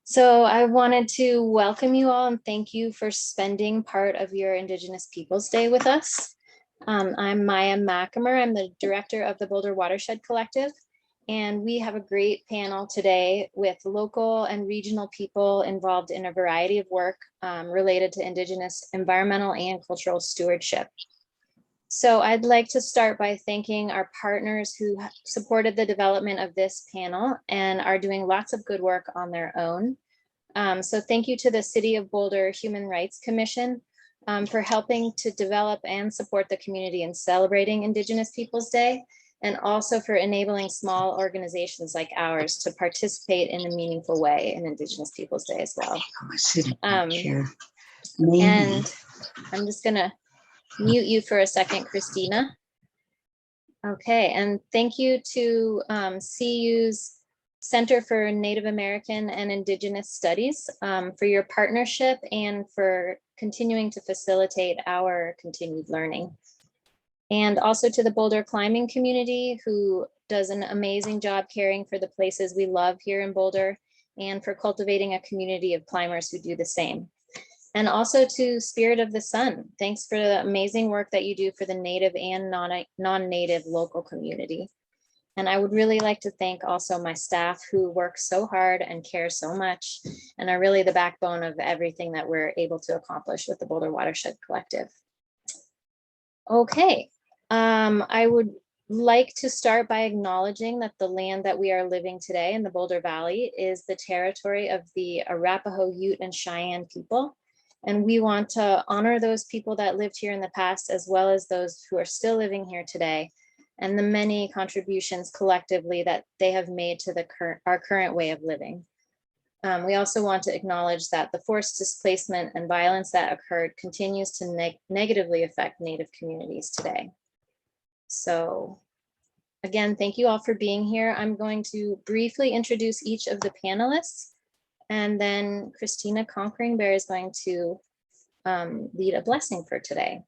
So I wanted to welcome you all and thank you for spending part of your Indigenous Peoples Day with us. I'm Maya Mackamer. I'm the director of the Boulder Watershed Collective, and we have a great panel today with local and regional people involved in a variety of work related to Indigenous environmental and cultural stewardship. So I'd like to start by thanking our partners who supported the development of this panel and are doing lots of good work on their own. So thank you to the City of Boulder Human Rights Commission for helping to develop and support the community in celebrating Indigenous Peoples Day, and also for enabling small organizations like ours to participate in a meaningful way in Indigenous Peoples Day as well. And I'm just gonna mute you for a second, Christina. Okay, and thank you to CU's Center for Native American and Indigenous Studies for your partnership and for continuing to facilitate our continued learning. And also to the Boulder climbing community, who does an amazing job caring for the places we love here in Boulder, and for cultivating a community of climbers who do the same. And also to Spirit of the Sun, thanks for the amazing work that you do for the Native and non-Native local community. And I would really like to thank also my staff who work so hard and care so much and are really the backbone of everything that we're able to accomplish with the Boulder Watershed Collective. Okay, I would like to start by acknowledging that the land that we are living today in the Boulder Valley is the territory of the Arapaho, Ute, and Cheyenne people. And we want to honor those people that lived here in the past, as well as those who are still living here today, and the many contributions collectively that they have made to our current way of living. We also want to acknowledge that the forced displacement and violence that occurred continues to negatively affect Native communities today. So again, thank you all for being here. I'm going to briefly introduce each of the panelists, and then Christina Conquering Bear is going to lead a blessing for today.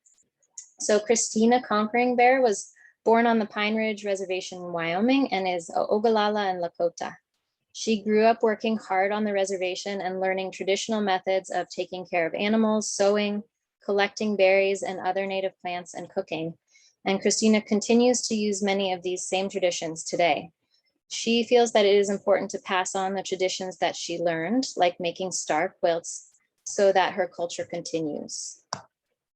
So Christina Conquering Bear was born on the Pine Ridge Reservation in Wyoming and is Ogallala and Lakota. She grew up working hard on the reservation and learning traditional methods of taking care of animals, sewing, collecting berries and other native plants, and cooking. And Christina continues to use many of these same traditions today. She feels that it is important to pass on the traditions that she learned, like making star quilts, so that her culture continues.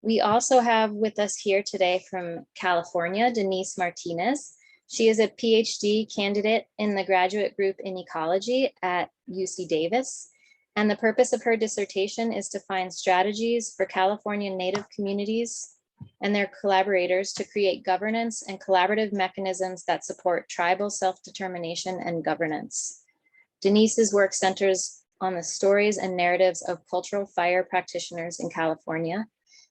We also have with us here today from California, Deniss Martinez. She is a PhD candidate in the graduate group in ecology at UC Davis. And the purpose of her dissertation is to find strategies for California Native communities and their collaborators to create governance and collaborative mechanisms that support tribal self-determination and governance. Deniss's work centers on the stories and narratives of cultural fire practitioners in California,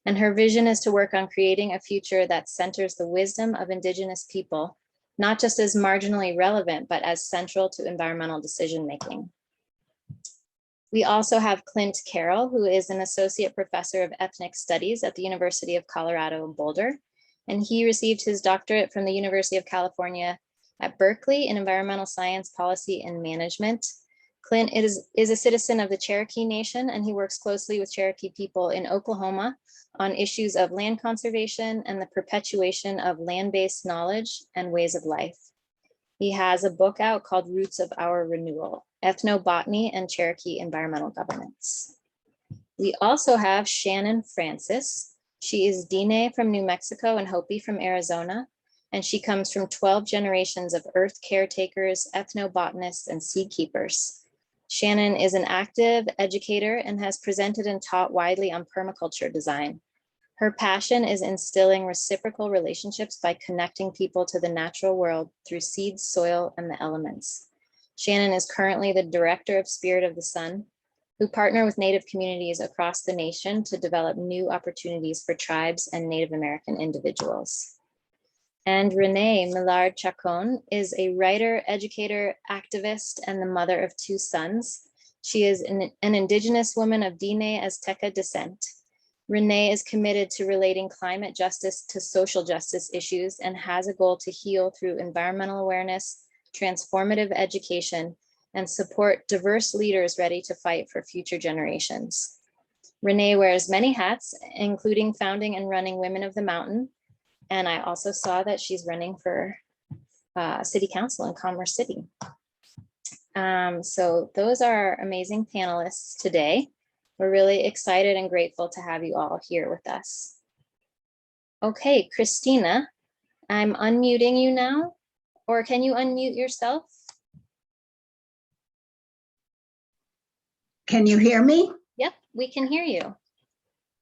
and her vision is to work on creating a future that centers the wisdom of Indigenous people, not just as marginally relevant, but as central to environmental decision-making. We also have Clint Carroll, who is an associate professor of ethnic studies at the University of Colorado in Boulder, and he received his doctorate from the University of California at Berkeley in environmental science, policy, and management. Clint is a citizen of the Cherokee Nation, and he works closely with Cherokee people in Oklahoma on issues of land conservation and the perpetuation of land-based knowledge and ways of life. He has a book out called Roots of Our Renewal, Ethnobotany and Cherokee Environmental Governance. We also have Shannon Francis. She is Dine from New Mexico and Hopi from Arizona, and she comes from 12 generations of earth caretakers, ethnobotanists, and seed keepers. Shannon is an active educator and has presented and taught widely on permaculture design. Her passion is instilling reciprocal relationships by connecting people to the natural world through seeds, soil, and the elements. Shannon is currently the director of Spirit of the Sun, who partner with Native communities across the nation to develop new opportunities for tribes and Native American individuals. And Renee Millard-Chacon is a writer, educator, activist, and the mother of 2 sons. She is an Indigenous woman of Dine Azteca descent. Renee is committed to relating climate justice to social justice issues and has a goal to heal through environmental awareness, transformative education, and support diverse leaders ready to fight for future generations. Renee wears many hats, including founding and running Women of the Mountain. And I also saw that she's running for City Council in Commerce City. So those are amazing panelists today. We're really excited and grateful to have you all here with us. Okay, Christina, I'm unmuting you now, or can you unmute yourself? Can you hear me? Yep, we can hear you.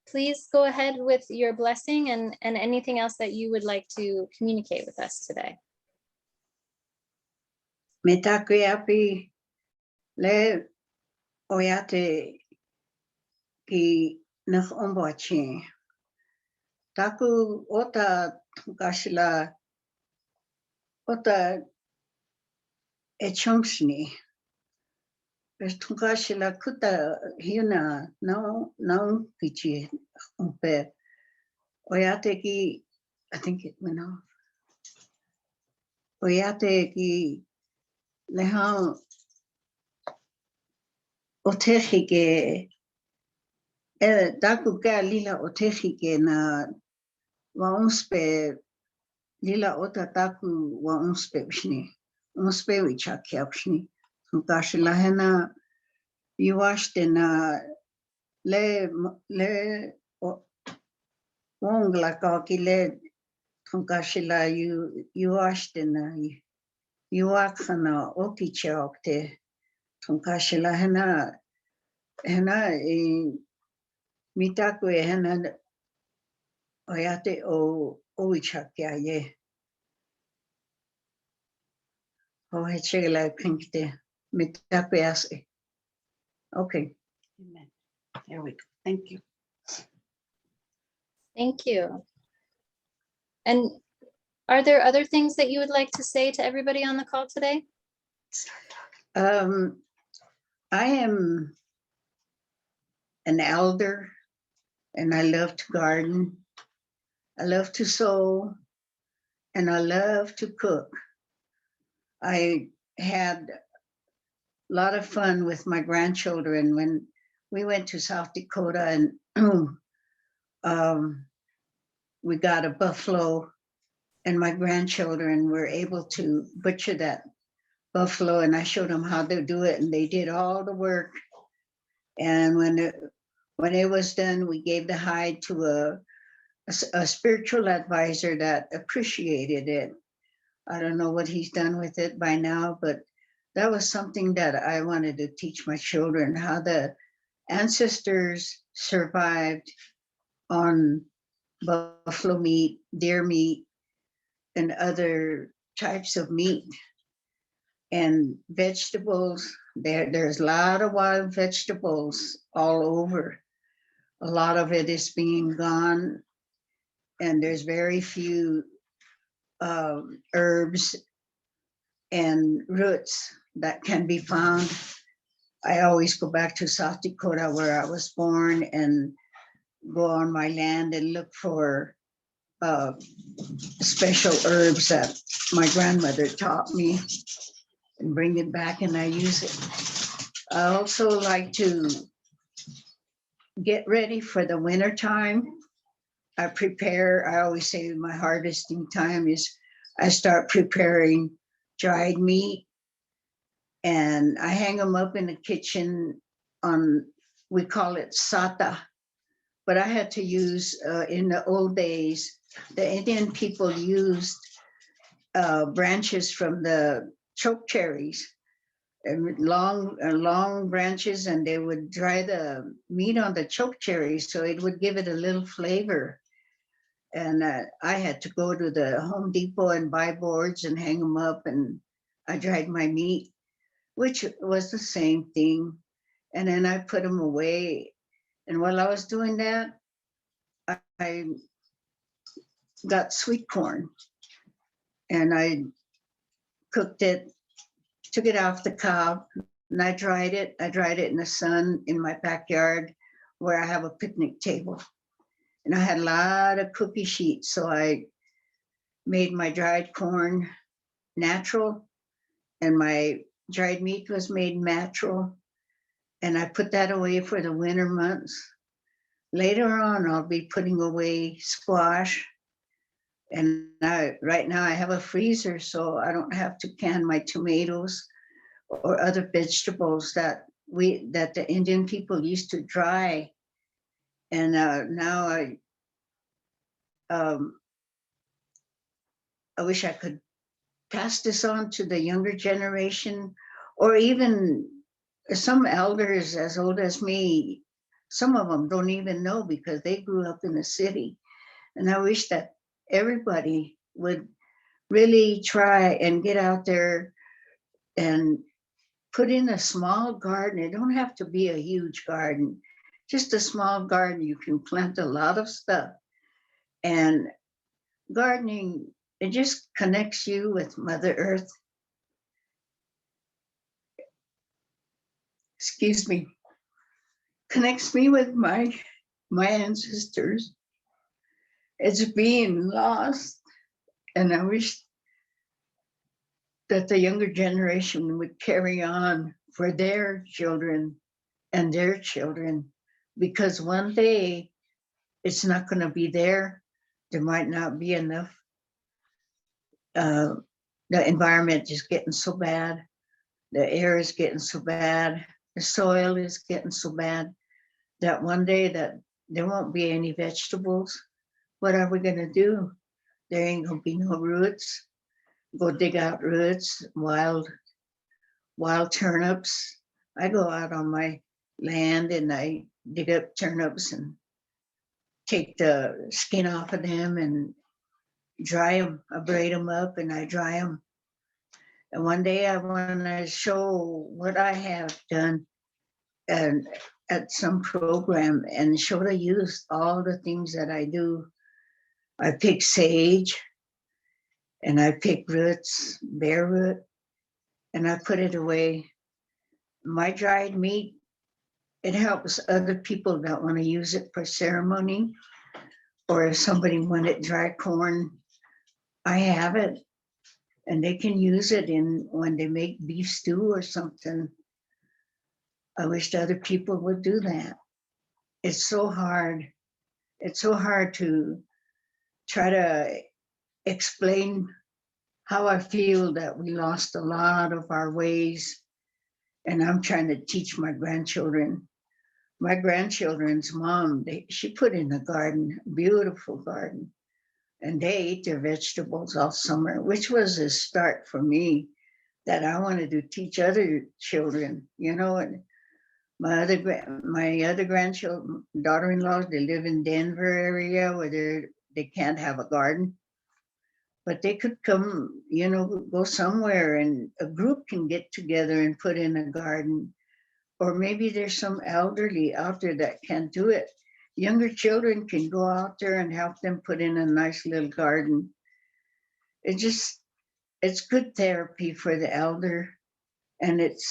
Please go ahead with your blessing and anything else that you would like to communicate with us today. Me takuyapi le oyate ki nach ombachi. Taku ota kashila ota echomsni. Kashila kuta hina no kichi umpe. Oyate ki, I think it went off. Oyate ki lehan otechike taku ka lila otechike na waonspe lila ota taku waonspe bshni unspe wichakya bshni kashila hena yuashte na le wongla ka ki le kashila yuashte na yuakhana okichokte kashila hena mitaku hena oyate o oichakya ye o hechela pinkte mitaku yase. Okay. Amen. There we go. Thank you. Thank you. And are there other things that you would like to say to everybody on the call today? I am an elder and I love to garden. I love to sew and I love to cook. I had a lot of fun with my grandchildren when we went to South Dakota and we got a buffalo and my grandchildren were able to butcher that buffalo and I showed them how to do it and they did all the work. And when it was done, we gave the hide to a spiritual advisor that appreciated it. I don't know what he's done with it by now, but that was something that I wanted to teach my children, how the ancestors survived on buffalo meat, deer meat, and other types of meat. And vegetables, there's a lot of wild vegetables all over. A lot of it is being gone, and there's very few herbs and roots that can be found. I always go back to South Dakota where I was born and go on my land and look for special herbs that my grandmother taught me and bring it back and I use it. I also like to get ready for the winter time. I always say my harvesting time is I start preparing dried meat and I hang them up in the kitchen on, we call it sata, but I had to use, in the old days, the Indian people used branches from the choke cherries, and long branches, and they would dry the meat on the choke cherries so it would give it a little flavor. And I had to go to the Home Depot and buy boards and hang them up, and I dried my meat, which was the same thing. And then I put them away. And while I was doing that, I got sweet corn and I cooked it, took it off the cob, and I dried it. I dried it in the sun in my backyard where I have a picnic table. And I had a lot of cookie sheets, so I made my dried corn natural and my dried meat was made natural, and I put that away for the winter months. Later on, I'll be putting away squash. And right now I have a freezer, so I don't have to can my tomatoes or other vegetables that the Indian people used to dry. And now I wish I could pass this on to the younger generation, or even some elders as old as me. Some of them don't even know because they grew up in the city. And I wish that everybody would really try and get out there and put in a small garden. It don't have to be a huge garden, just a small garden. You can plant a lot of stuff. And gardening, it just connects you with Mother Earth. Excuse me. Connects me with my ancestors. It's being lost. And I wish that the younger generation would carry on for their children and their children, because one day it's not going to be there. There might not be enough. The environment is getting so bad. The air is getting so bad. The soil is getting so bad that one day that there won't be any vegetables. What are we going to do? There ain't going to be no roots. Go dig out roots, wild turnips. I go out on my land and I dig up turnips and take the skin off of them and dry them. I braid them up and I dry them. And one day I want to show what I have done and at some program and show the youth all the things that I do. I pick sage and I pick roots, bare root, and I put it away. My dried meat, it helps other people that want to use it for ceremony, or if somebody wanted dry corn, I have it, and they can use it in when they make beef stew or something. I wish other people would do that. It's so hard. It's so hard to try to explain how I feel that we lost a lot of our ways. And I'm trying to teach my grandchildren. My grandchildren's mom, she put in a garden, beautiful garden, and they ate their vegetables all summer, which was a start for me that I wanted to teach other children, you know. And my other grandchildren, daughter-in-laws, they live in Denver area where they can't have a garden, but they could come, you know, go somewhere and a group can get together and put in a garden. Or maybe there's some elderly out there that can't do it. Younger children can go out there and help them put in a nice little garden. It's good therapy for the elder, and it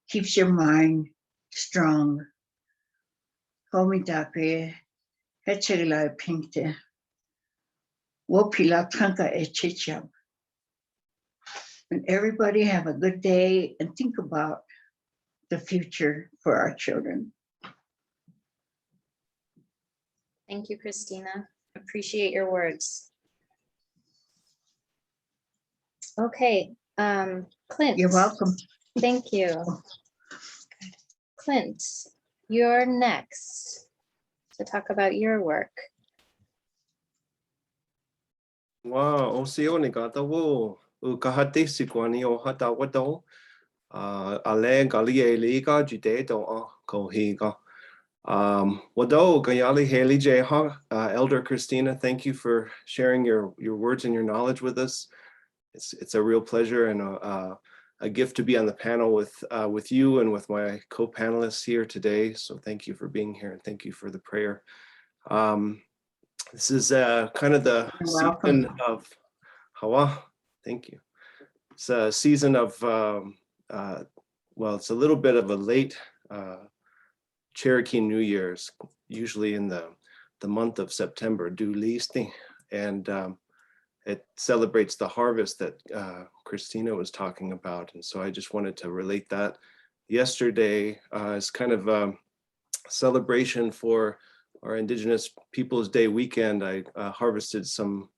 keeps your mind strong. Homidake, hechela pinkte, wopila tanka echicham. And everybody have a good day and think about the future for our children. Thank you, Christina. Appreciate your words. Okay, Clint. You're welcome. Thank you. Clint, you're next to talk about your work. Wow, oseo ni gata wo ukahate sikwani o hata wato ale galie liga jude do kohiga. Wado gayali heli jeha. Elder Christina, thank you for sharing your words and your knowledge with us. It's a real pleasure and a gift to be on the panel with you and with my co-panelists here today. So thank you for being here and thank you for the prayer. This is kind of the season of Hawa. Thank you. It's a season of well, it's a little bit of a late Cherokee New Year's, usually in the month of September, due listi, and it celebrates the harvest that Christina was talking about. And so I just wanted to relate that. Yesterday as kind of a celebration for our Indigenous Peoples Day weekend, I harvested some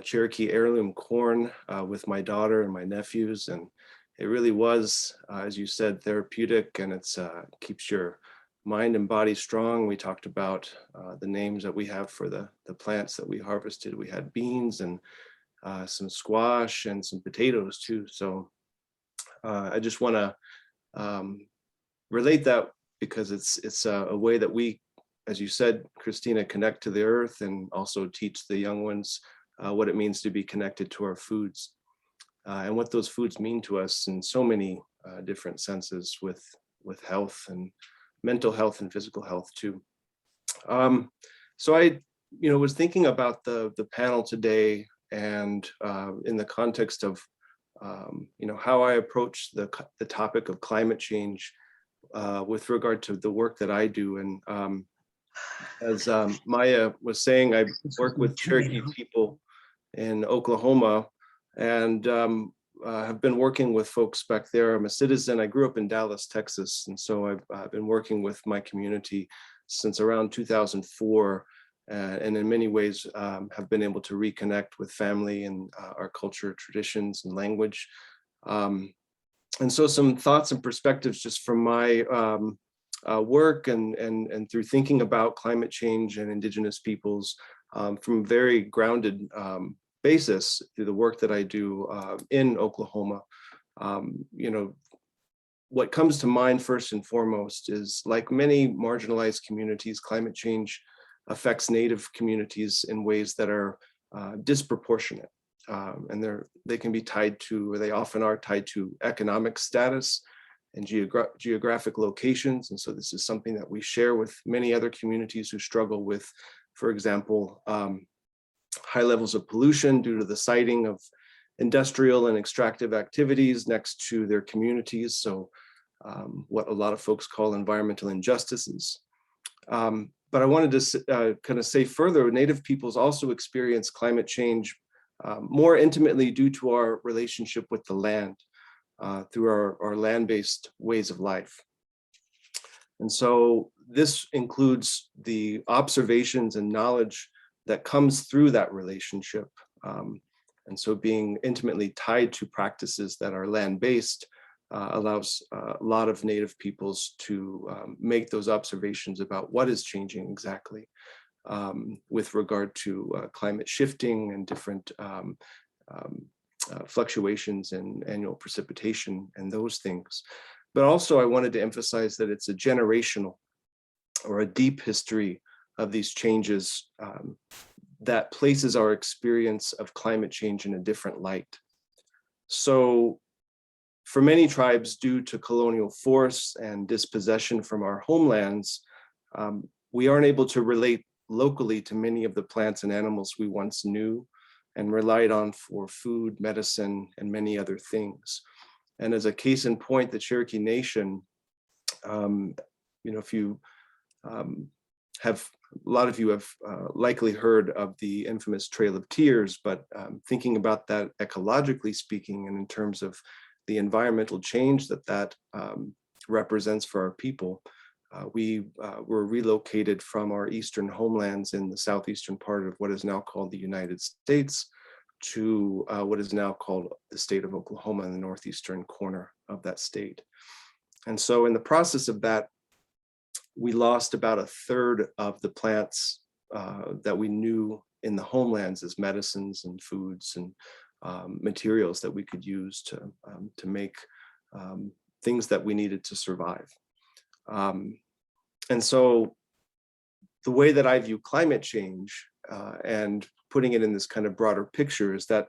Cherokee heirloom corn with my daughter and my nephews, and it really was, as you said, therapeutic, and it's keeps your mind and body strong. We talked about the names that we have for the plants that we harvested. We had beans and some squash and some potatoes too. So I just want to relate that, because it's a way that we, as you said, Christina, connect to the earth and also teach the young ones what it means to be connected to our foods and what those foods mean to us in so many different senses, with health and mental health and physical health too. So I, was thinking about the panel today, and in the context of, how I approach the topic of climate change with regard to the work that I do. And as Maya was saying, I work with Cherokee people in Oklahoma, and have been working with folks back there. I'm a citizen. I grew up in Dallas, Texas, and so I've been working with my community since around 2004, and in many ways have been able to reconnect with family and our culture, traditions, and language. And so some thoughts and perspectives just from my work and through thinking about climate change and Indigenous peoples from a very grounded basis through the work that I do in Oklahoma. What comes to mind first and foremost is, like many marginalized communities, climate change affects Native communities in ways that are disproportionate. And they can be tied to, or they often are tied to, economic status and geographic locations. And so this is something that we share with many other communities who struggle with, for example, high levels of pollution due to the siting of industrial and extractive activities next to their communities. So what a lot of folks call environmental injustices. But I wanted to kind of say further, Native peoples also experience climate change more intimately due to our relationship with the land through our land-based ways of life. And so this includes the observations and knowledge that comes through that relationship. And so being intimately tied to practices that are land-based allows a lot of Native peoples to make those observations about what is changing exactly with regard to climate shifting and different fluctuations in annual precipitation and those things. But also I wanted to emphasize that it's a generational or a deep history of these changes that places our experience of climate change in a different light. So for many tribes, due to colonial force and dispossession from our homelands, we aren't able to relate locally to many of the plants and animals we once knew and relied on for food, medicine, and many other things. And as a case in point, the Cherokee Nation, if you have, a lot of you have likely heard of the infamous Trail of Tears, but thinking about that ecologically speaking, and in terms of the environmental change that represents for our people, we were relocated from our eastern homelands in the southeastern part of what is now called the United States to what is now called the state of Oklahoma, in the northeastern corner of that state. And so in the process of that, we lost about a third of the plants that we knew in the homelands as medicines and foods and materials that we could use to make things that we needed to survive. And so the way that I view climate change and putting it in this kind of broader picture is that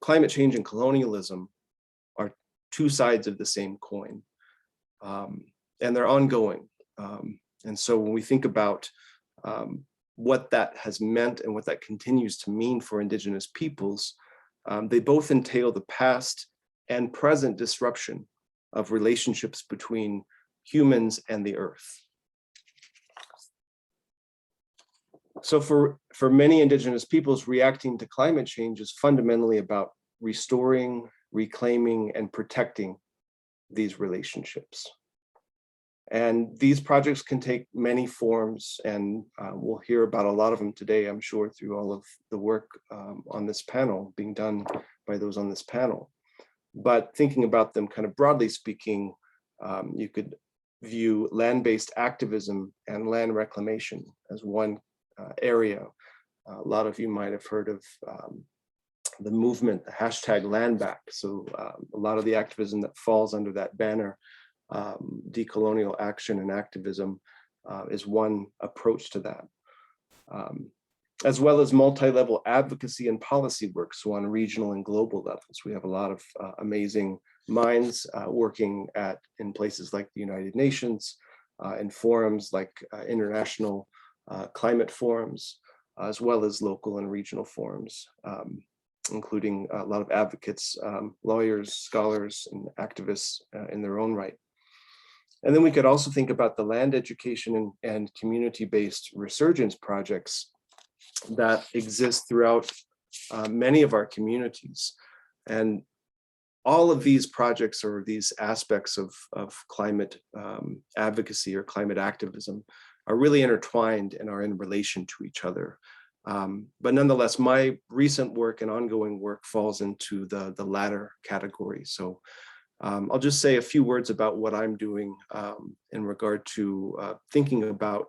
climate change and colonialism are two sides of the same coin, and they're ongoing. And so when we think about what that has meant and what that continues to mean for Indigenous peoples, they both entail the past and present disruption of relationships between humans and the earth. So for many Indigenous peoples, reacting to climate change is fundamentally about restoring, reclaiming, and protecting these relationships. And these projects can take many forms, and we'll hear about a lot of them today, I'm sure, through all of the work on this panel being done by those on this panel. But thinking about them kind of broadly speaking, you could view land-based activism and land reclamation as one area. A lot of you might have heard of the movement, the hashtag land back. So a lot of the activism that falls under that banner, decolonial action and activism, is one approach to that. As well as multi-level advocacy and policy work, so on regional and global levels. We have a lot of amazing minds working in places like the United Nations, in forums like international climate forums, as well as local and regional forums, including a lot of advocates, lawyers, scholars, and activists in their own right. And then we could also think about the land education and community-based resurgence projects that exist throughout many of our communities. And all of these projects or these aspects of climate advocacy or climate activism are really intertwined and are in relation to each other. But nonetheless, my recent work and ongoing work falls into the latter category. So I'll just say a few words about what I'm doing in regard to thinking about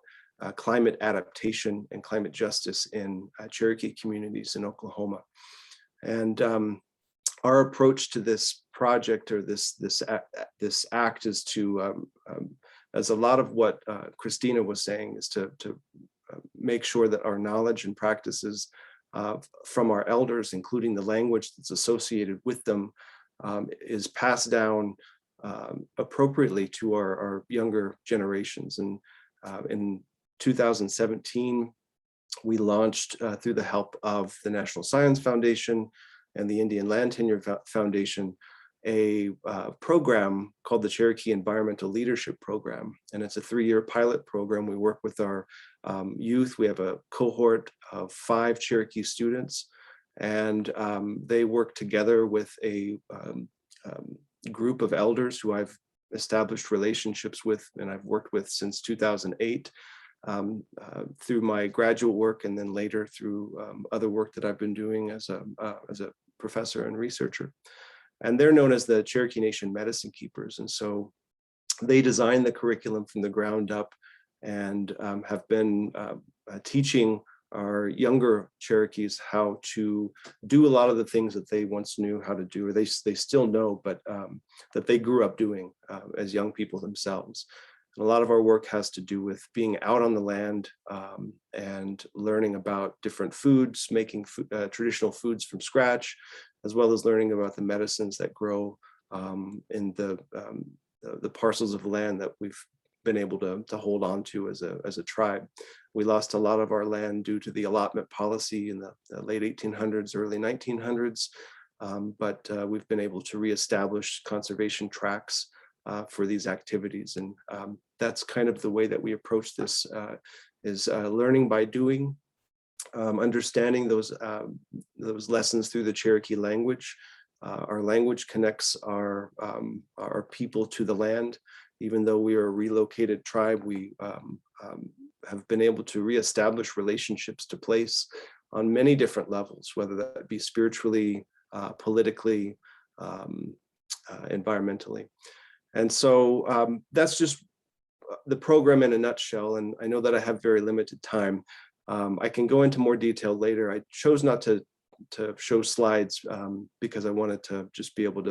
climate adaptation and climate justice in Cherokee communities in Oklahoma. And our approach to this project or this act is to, as a lot of what Christina was saying, is to make sure that our knowledge and practices from our elders, including the language that's associated with them, is passed down appropriately to our younger generations. And in 2017, we launched through the help of the National Science Foundation and the Indian Land Tenure Foundation, a program called the Cherokee Environmental Leadership Program. And it's a 3-year pilot program. We work with our youth. We have a cohort of 5 Cherokee students, and they work together with a group of elders who I've established relationships with and I've worked with since 2008 through my graduate work, and then later through other work that I've been doing as a professor and researcher. And they're known as the Cherokee Nation Medicine Keepers. And so they designed the curriculum from the ground up and have been teaching our younger Cherokees how to do a lot of the things that they once knew how to do, or they still know, but that they grew up doing as young people themselves. And a lot of our work has to do with being out on the land and learning about different foods, making traditional foods from scratch, as well as learning about the medicines that grow in the parcels of land that we've been able to hold on to as a tribe. We lost a lot of our land due to the allotment policy in the late 1800s, early 1900s, but we've been able to reestablish conservation tracts for these activities. And that's kind of the way that we approach this, is learning by doing, understanding those lessons through the Cherokee language. Our language connects our people to the land. Even though we are a relocated tribe, we have been able to reestablish relationships to place on many different levels, whether that be spiritually, politically, environmentally. And so that's just the program in a nutshell. And I know that I have very limited time. I can go into more detail later. I chose not to show slides because I wanted to just be able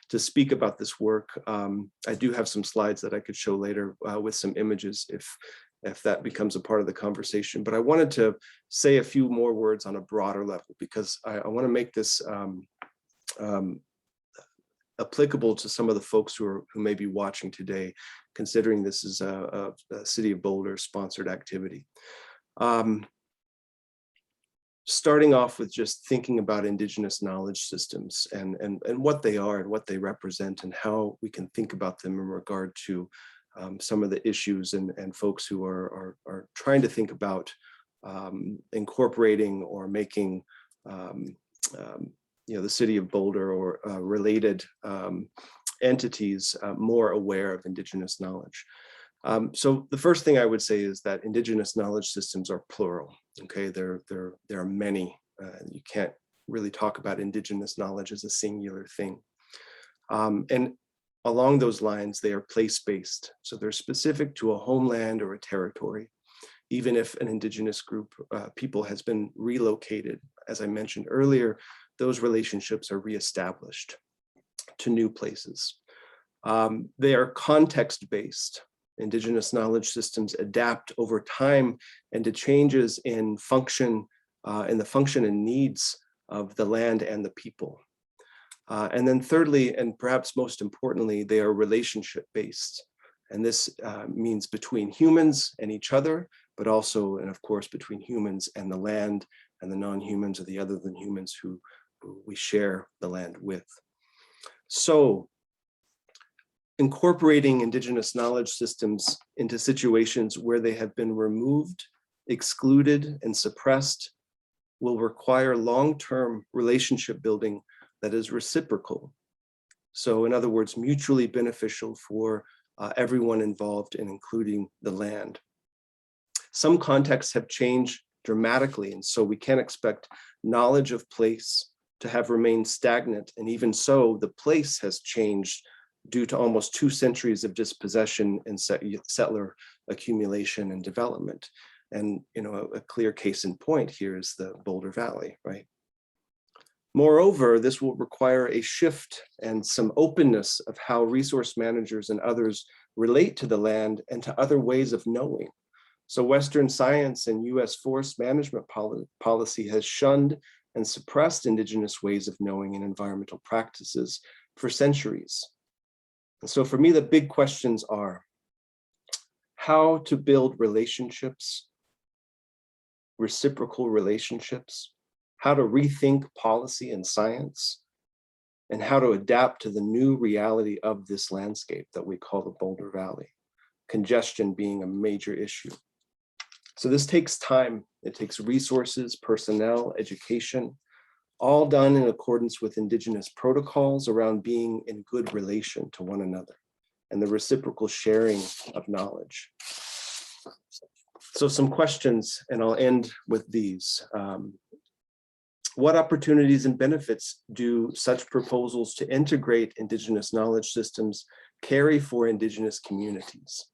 to speak about this work. I do have some slides that I could show later with some images if that becomes a part of the conversation. But I wanted to say a few more words on a broader level because I want to make this applicable to some of the folks who may be watching today, considering this is a City of Boulder sponsored activity. Starting off with just thinking about Indigenous knowledge systems and what they are and what they represent and how we can think about them in regard to some of the issues and folks who are trying to think about incorporating or making the city of Boulder or related entities more aware of Indigenous knowledge. So the first thing I would say is that Indigenous knowledge systems are plural. Okay, there are many. You can't really talk about Indigenous knowledge as a singular thing. And along those lines, they are place-based. So they're specific to a homeland or a territory, even if an Indigenous group, people has been relocated. As I mentioned earlier, those relationships are reestablished to new places. They are context-based. Indigenous knowledge systems adapt over time and to changes in function, in the function and needs of the land and the people. And then thirdly, and perhaps most importantly, they are relationship-based. And this means between humans and each other, but also, and of course, between humans and the land and the non-humans or the other than humans who we share the land with. So incorporating Indigenous knowledge systems into situations where they have been removed, excluded, and suppressed will require long-term relationship building that is reciprocal. So in other words, mutually beneficial for everyone involved in including the land. Some contexts have changed dramatically, and so we can't expect knowledge of place to have remained stagnant. And even so, the place has changed due to almost 2 centuries of dispossession and settler accumulation and development. And a clear case in point here is the Boulder Valley, right? Moreover, this will require a shift and some openness of how resource managers and others relate to the land and to other ways of knowing. So Western science and US forest management policy has shunned and suppressed Indigenous ways of knowing and environmental practices for centuries. And so for me, the big questions are how to build relationships, reciprocal relationships, how to rethink policy and science, and how to adapt to the new reality of this landscape that we call the Boulder Valley, congestion being a major issue. So this takes time. It takes resources, personnel, education, all done in accordance with Indigenous protocols around being in good relation to one another and the reciprocal sharing of knowledge. So some questions, and I'll end with these. What opportunities and benefits do such proposals to integrate Indigenous knowledge systems carry for Indigenous communities?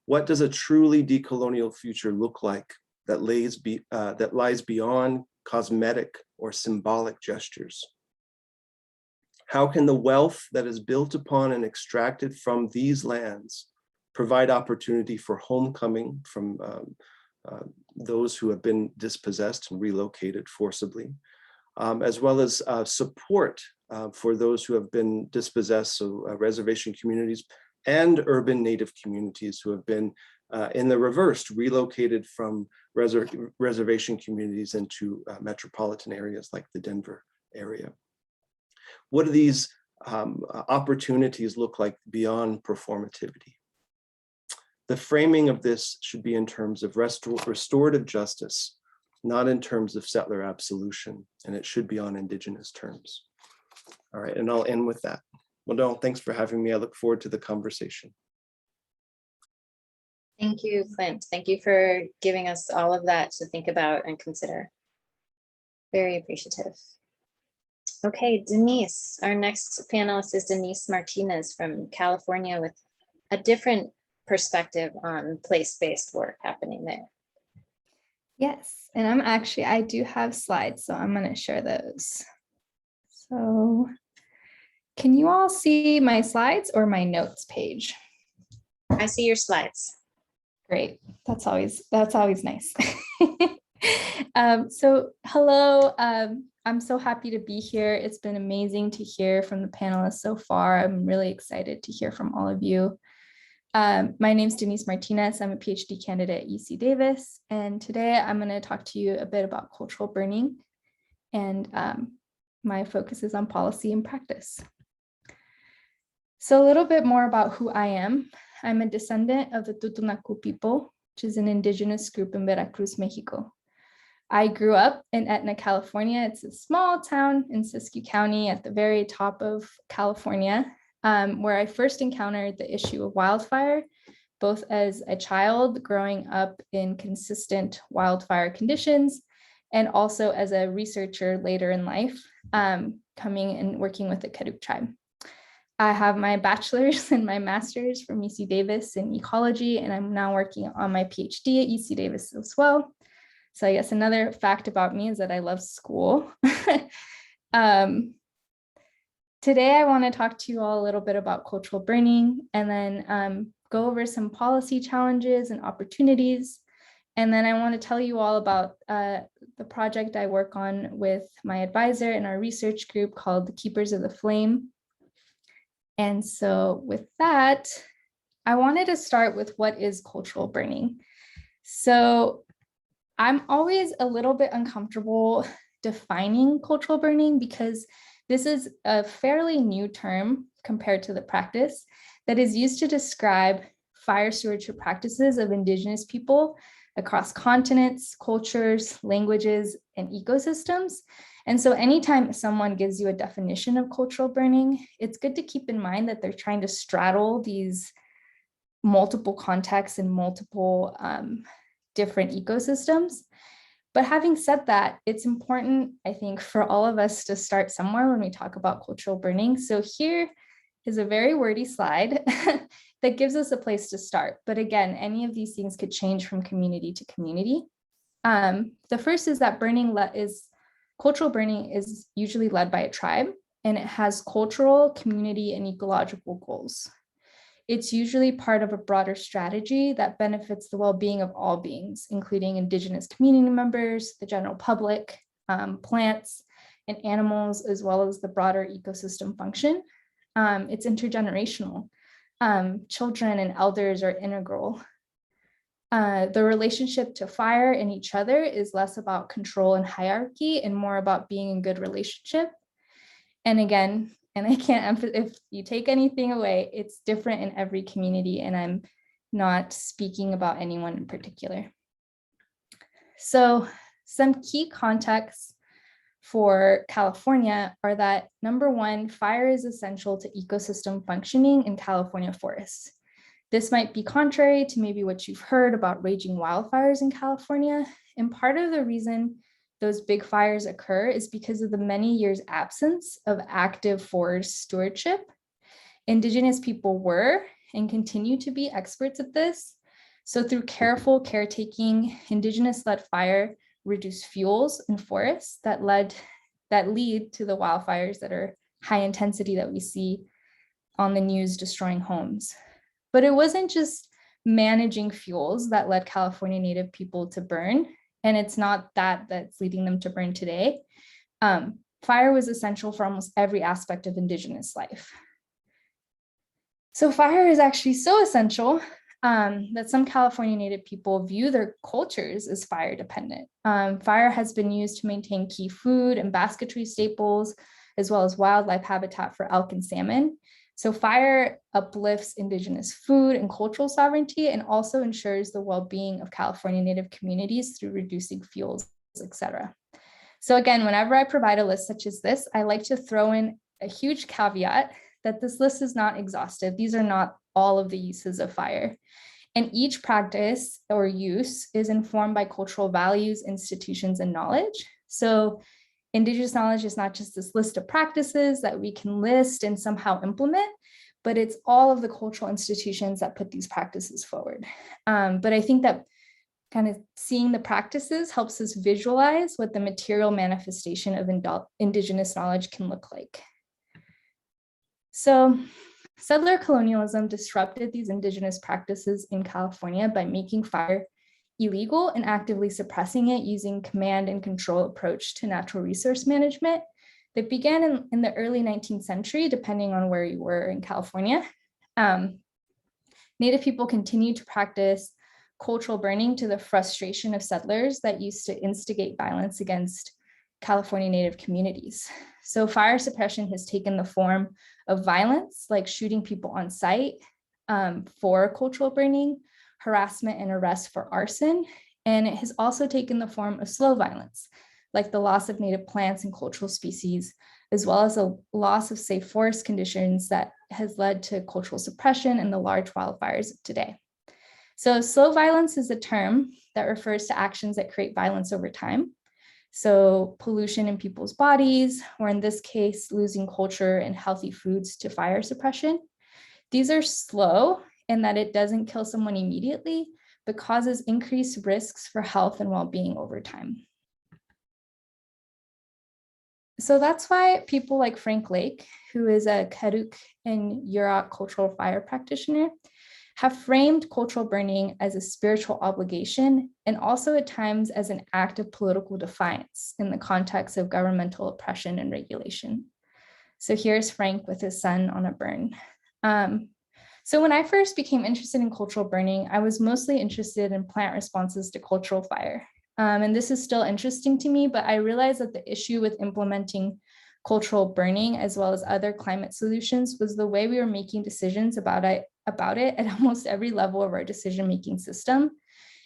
What does a truly decolonial future look like that lies beyond cosmetic or symbolic gestures? How can the wealth that is built upon and extracted from these lands provide opportunity for homecoming from those who have been dispossessed and relocated forcibly, as well as support for those who have been dispossessed, so reservation communities and urban Native communities who have been in the reverse, relocated from reservation communities into metropolitan areas like the Denver area. What do these opportunities look like beyond performativity? The framing of this should be in terms of restorative justice, not in terms of settler absolution, and it should be on Indigenous terms. All right, and I'll end with that. Well, no, thanks for having me. I look forward to the conversation. Thank you, Clint. Thank you for giving us all of that to think about and consider. Very appreciative. Okay, Deniss, our next panelist is Deniss Martinez from California with a different perspective on place-based work happening there. Yes, and I do have slides, so I'm going to share those. So can you all see my slides or my notes page? I see your slides. Great. That's always nice. So hello, I'm so happy to be here. It's been amazing to hear from the panelists so far. I'm really excited to hear from all of you. My name is Deniss Martinez. I'm a PhD candidate at UC Davis, and today I'm going to talk to you a bit about cultural burning, and my focus is on policy and practice. So a little bit more about who I am. I'm a descendant of the Tutunacu people, which is an indigenous group in Veracruz, Mexico. I grew up in Etna, California. It's a small town in Siskiyou County at the very top of California, where I first encountered the issue of wildfire, both as a child growing up in consistent wildfire conditions, and also as a researcher later in life, coming and working with the Karuk tribe. I have my bachelor's and my master's from UC Davis in ecology, and I'm now working on my PhD at UC Davis as well. So I guess another fact about me is that I love school. Today, I want to talk to you all a little bit about cultural burning, and then go over some policy challenges and opportunities. And then I want to tell you all about the project I work on with my advisor in our research group called the Keepers of the Flame. And so with that, I wanted to start with what is cultural burning. So I'm always a little bit uncomfortable defining cultural burning because this is a fairly new term compared to the practice that is used to describe fire stewardship practices of Indigenous people across continents, cultures, languages, and ecosystems. And so anytime someone gives you a definition of cultural burning, it's good to keep in mind that they're trying to straddle these multiple contexts and multiple different ecosystems. But having said that, it's important, I think, for all of us to start somewhere when we talk about cultural burning. So here is a very wordy slide that gives us a place to start. But again, any of these things could change from community to community. The first is that cultural burning is usually led by a tribe, and it has cultural, community, and ecological goals. It's usually part of a broader strategy that benefits the well-being of all beings, including Indigenous community members, the general public, plants, and animals, as well as the broader ecosystem function. It's intergenerational. Children and elders are integral. The relationship to fire and each other is less about control and hierarchy and more about being in good relationship. And again, and I can't emphasize, if you take anything away, it's different in every community, and I'm not speaking about anyone in particular. So some key contexts for California are that, number one, fire is essential to ecosystem functioning in California forests. This might be contrary to maybe what you've heard about raging wildfires in California. And part of the reason those big fires occur is because of the many years absence of active forest stewardship. Indigenous people were and continue to be experts at this. So through careful caretaking, Indigenous-led fire reduce fuels in forests that lead to the wildfires that are high intensity that we see on the news destroying homes. But it wasn't just managing fuels that led California Native people to burn, and it's not that's leading them to burn today. Fire was essential for almost every aspect of Indigenous life. So fire is actually so essential that some California Native people view their cultures as fire dependent. Fire has been used to maintain key food and basketry staples, as well as wildlife habitat for elk and salmon. So fire uplifts Indigenous food and cultural sovereignty, and also ensures the well-being of California Native communities through reducing fuels, etc. So again, whenever I provide a list such as this, I like to throw in a huge caveat that this list is not exhaustive. These are not all of the uses of fire. And each practice or use is informed by cultural values, institutions, and knowledge. So Indigenous knowledge is not just this list of practices that we can list and somehow implement, but it's all of the cultural institutions that put these practices forward. But I think that kind of seeing the practices helps us visualize what the material manifestation of Indigenous knowledge can look like. So settler colonialism disrupted these Indigenous practices in California by making fire illegal and actively suppressing it using command and control approach to natural resource management that began in the early 19th century, depending on where you were in California. Native people continued to practice cultural burning to the frustration of settlers that used to instigate violence against California Native communities. So fire suppression has taken the form of violence, like shooting people on site for cultural burning, harassment and arrest for arson. And it has also taken the form of slow violence, like the loss of native plants and cultural species, as well as a loss of safe forest conditions that has led to cultural suppression and the large wildfires of today. So slow violence is a term that refers to actions that create violence over time. So pollution in people's bodies, or in this case, losing culture and healthy foods to fire suppression. These are slow in that it doesn't kill someone immediately, but causes increased risks for health and well-being over time. So that's why people like Frank Lake, who is a Karuk and Yurok cultural fire practitioner, have framed cultural burning as a spiritual obligation and also at times as an act of political defiance in the context of governmental oppression and regulation. So here's Frank with his son on a burn. So when I first became interested in cultural burning, I was mostly interested in plant responses to cultural fire. And this is still interesting to me, but I realized that the issue with implementing cultural burning as well as other climate solutions was the way we were making decisions about it at almost every level of our decision-making system.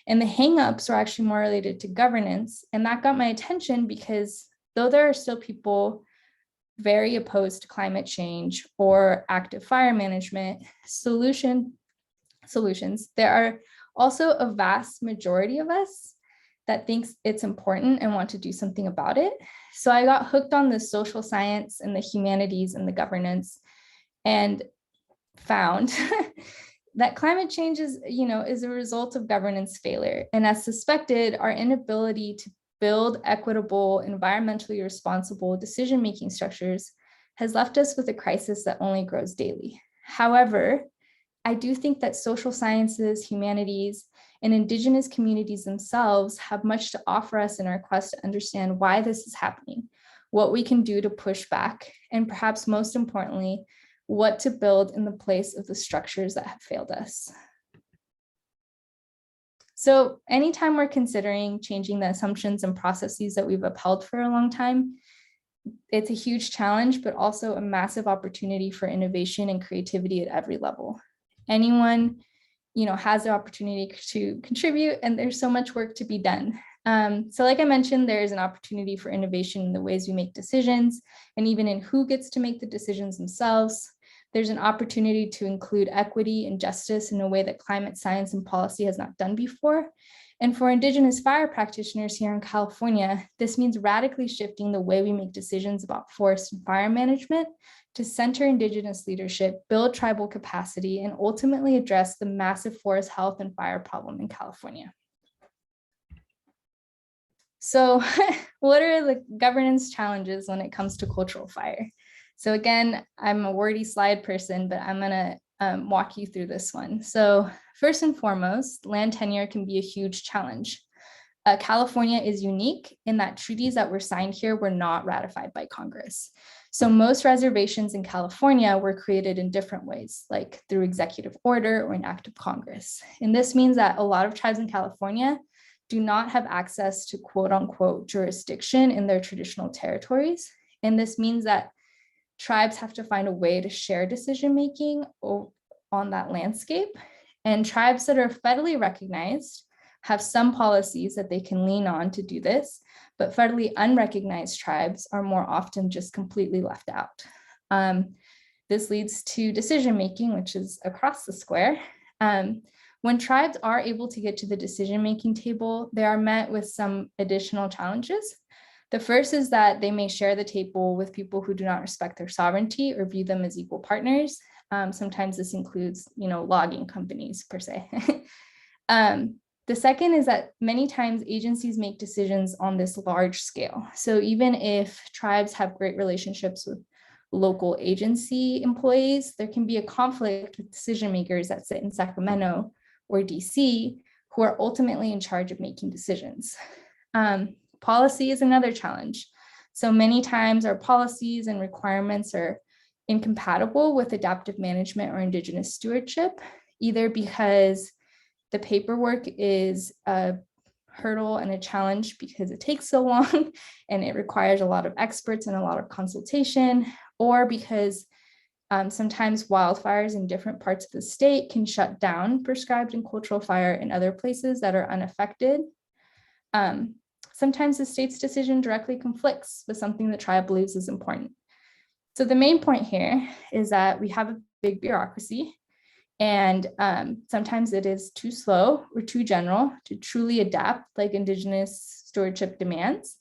And the hangups were actually more related to governance. And that got my attention because though there are still people very opposed to climate change or active fire management solutions, there are also a vast majority of us that thinks it's important and want to do something about it. So I got hooked on the social science and the humanities and the governance, and found that climate change is a result of governance failure. And as suspected, our inability to build equitable, environmentally responsible decision-making structures has left us with a crisis that only grows daily. However, I do think that social sciences, humanities, and Indigenous communities themselves have much to offer us in our quest to understand why this is happening, what we can do to push back, and perhaps most importantly, what to build in the place of the structures that have failed us. So anytime we're considering changing the assumptions and processes that we've upheld for a long time, it's a huge challenge, but also a massive opportunity for innovation and creativity at every level. Anyone, has the opportunity to contribute, and there's so much work to be done. So like I mentioned, there is an opportunity for innovation in the ways we make decisions, and even in who gets to make the decisions themselves. There's an opportunity to include equity and justice in a way that climate science and policy has not done before. And for Indigenous fire practitioners here in California, this means radically shifting the way we make decisions about forest and fire management to center Indigenous leadership, build tribal capacity, and ultimately address the massive forest health and fire problem in California. So what are the governance challenges when it comes to cultural fire? So again, I'm a wordy slide person, but I'm gonna walk you through this one. So first and foremost, land tenure can be a huge challenge. California is unique in that treaties that were signed here were not ratified by Congress. So most reservations in California were created in different ways, like through executive order or an act of Congress. And this means that a lot of tribes in California do not have access to quote unquote jurisdiction in their traditional territories. And this means that tribes have to find a way to share decision-making on that landscape. And tribes that are federally recognized have some policies that they can lean on to do this, but federally unrecognized tribes are more often just completely left out. This leads to decision-making, which is across the square. When tribes are able to get to the decision-making table, they are met with some additional challenges. The first is that they may share the table with people who do not respect their sovereignty or view them as equal partners. Sometimes this includes, logging companies per se. The second is that many times agencies make decisions on this large scale. So even if tribes have great relationships with local agency employees, there can be a conflict with decision makers that sit in Sacramento or DC who are ultimately in charge of making decisions. Policy is another challenge. So many times our policies and requirements are incompatible with adaptive management or Indigenous stewardship, either because the paperwork is a hurdle and a challenge because it takes so long and it requires a lot of experts and a lot of consultation, or because Sometimes wildfires in different parts of the state can shut down prescribed and cultural fire in other places that are unaffected. Sometimes the state's decision directly conflicts with something the tribe believes is important. So the main point here is that we have a big bureaucracy, and sometimes it is too slow or too general to truly adapt like Indigenous stewardship demands.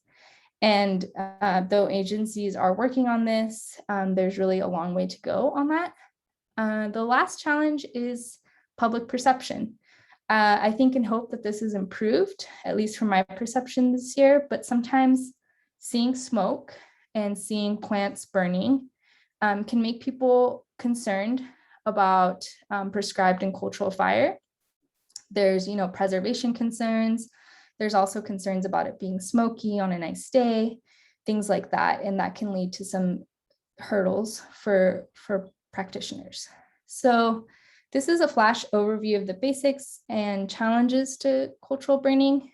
And though agencies are working on this, there's really a long way to go on that. The last challenge is public perception. I think and hope that this is improved, at least from my perception this year, but sometimes seeing smoke and seeing plants burning can make people concerned about prescribed and cultural fire. There's, preservation concerns. There's also concerns about it being smoky on a nice day, things like that. And that can lead to some hurdles for practitioners. So this is a flash overview of the basics and challenges to cultural burning.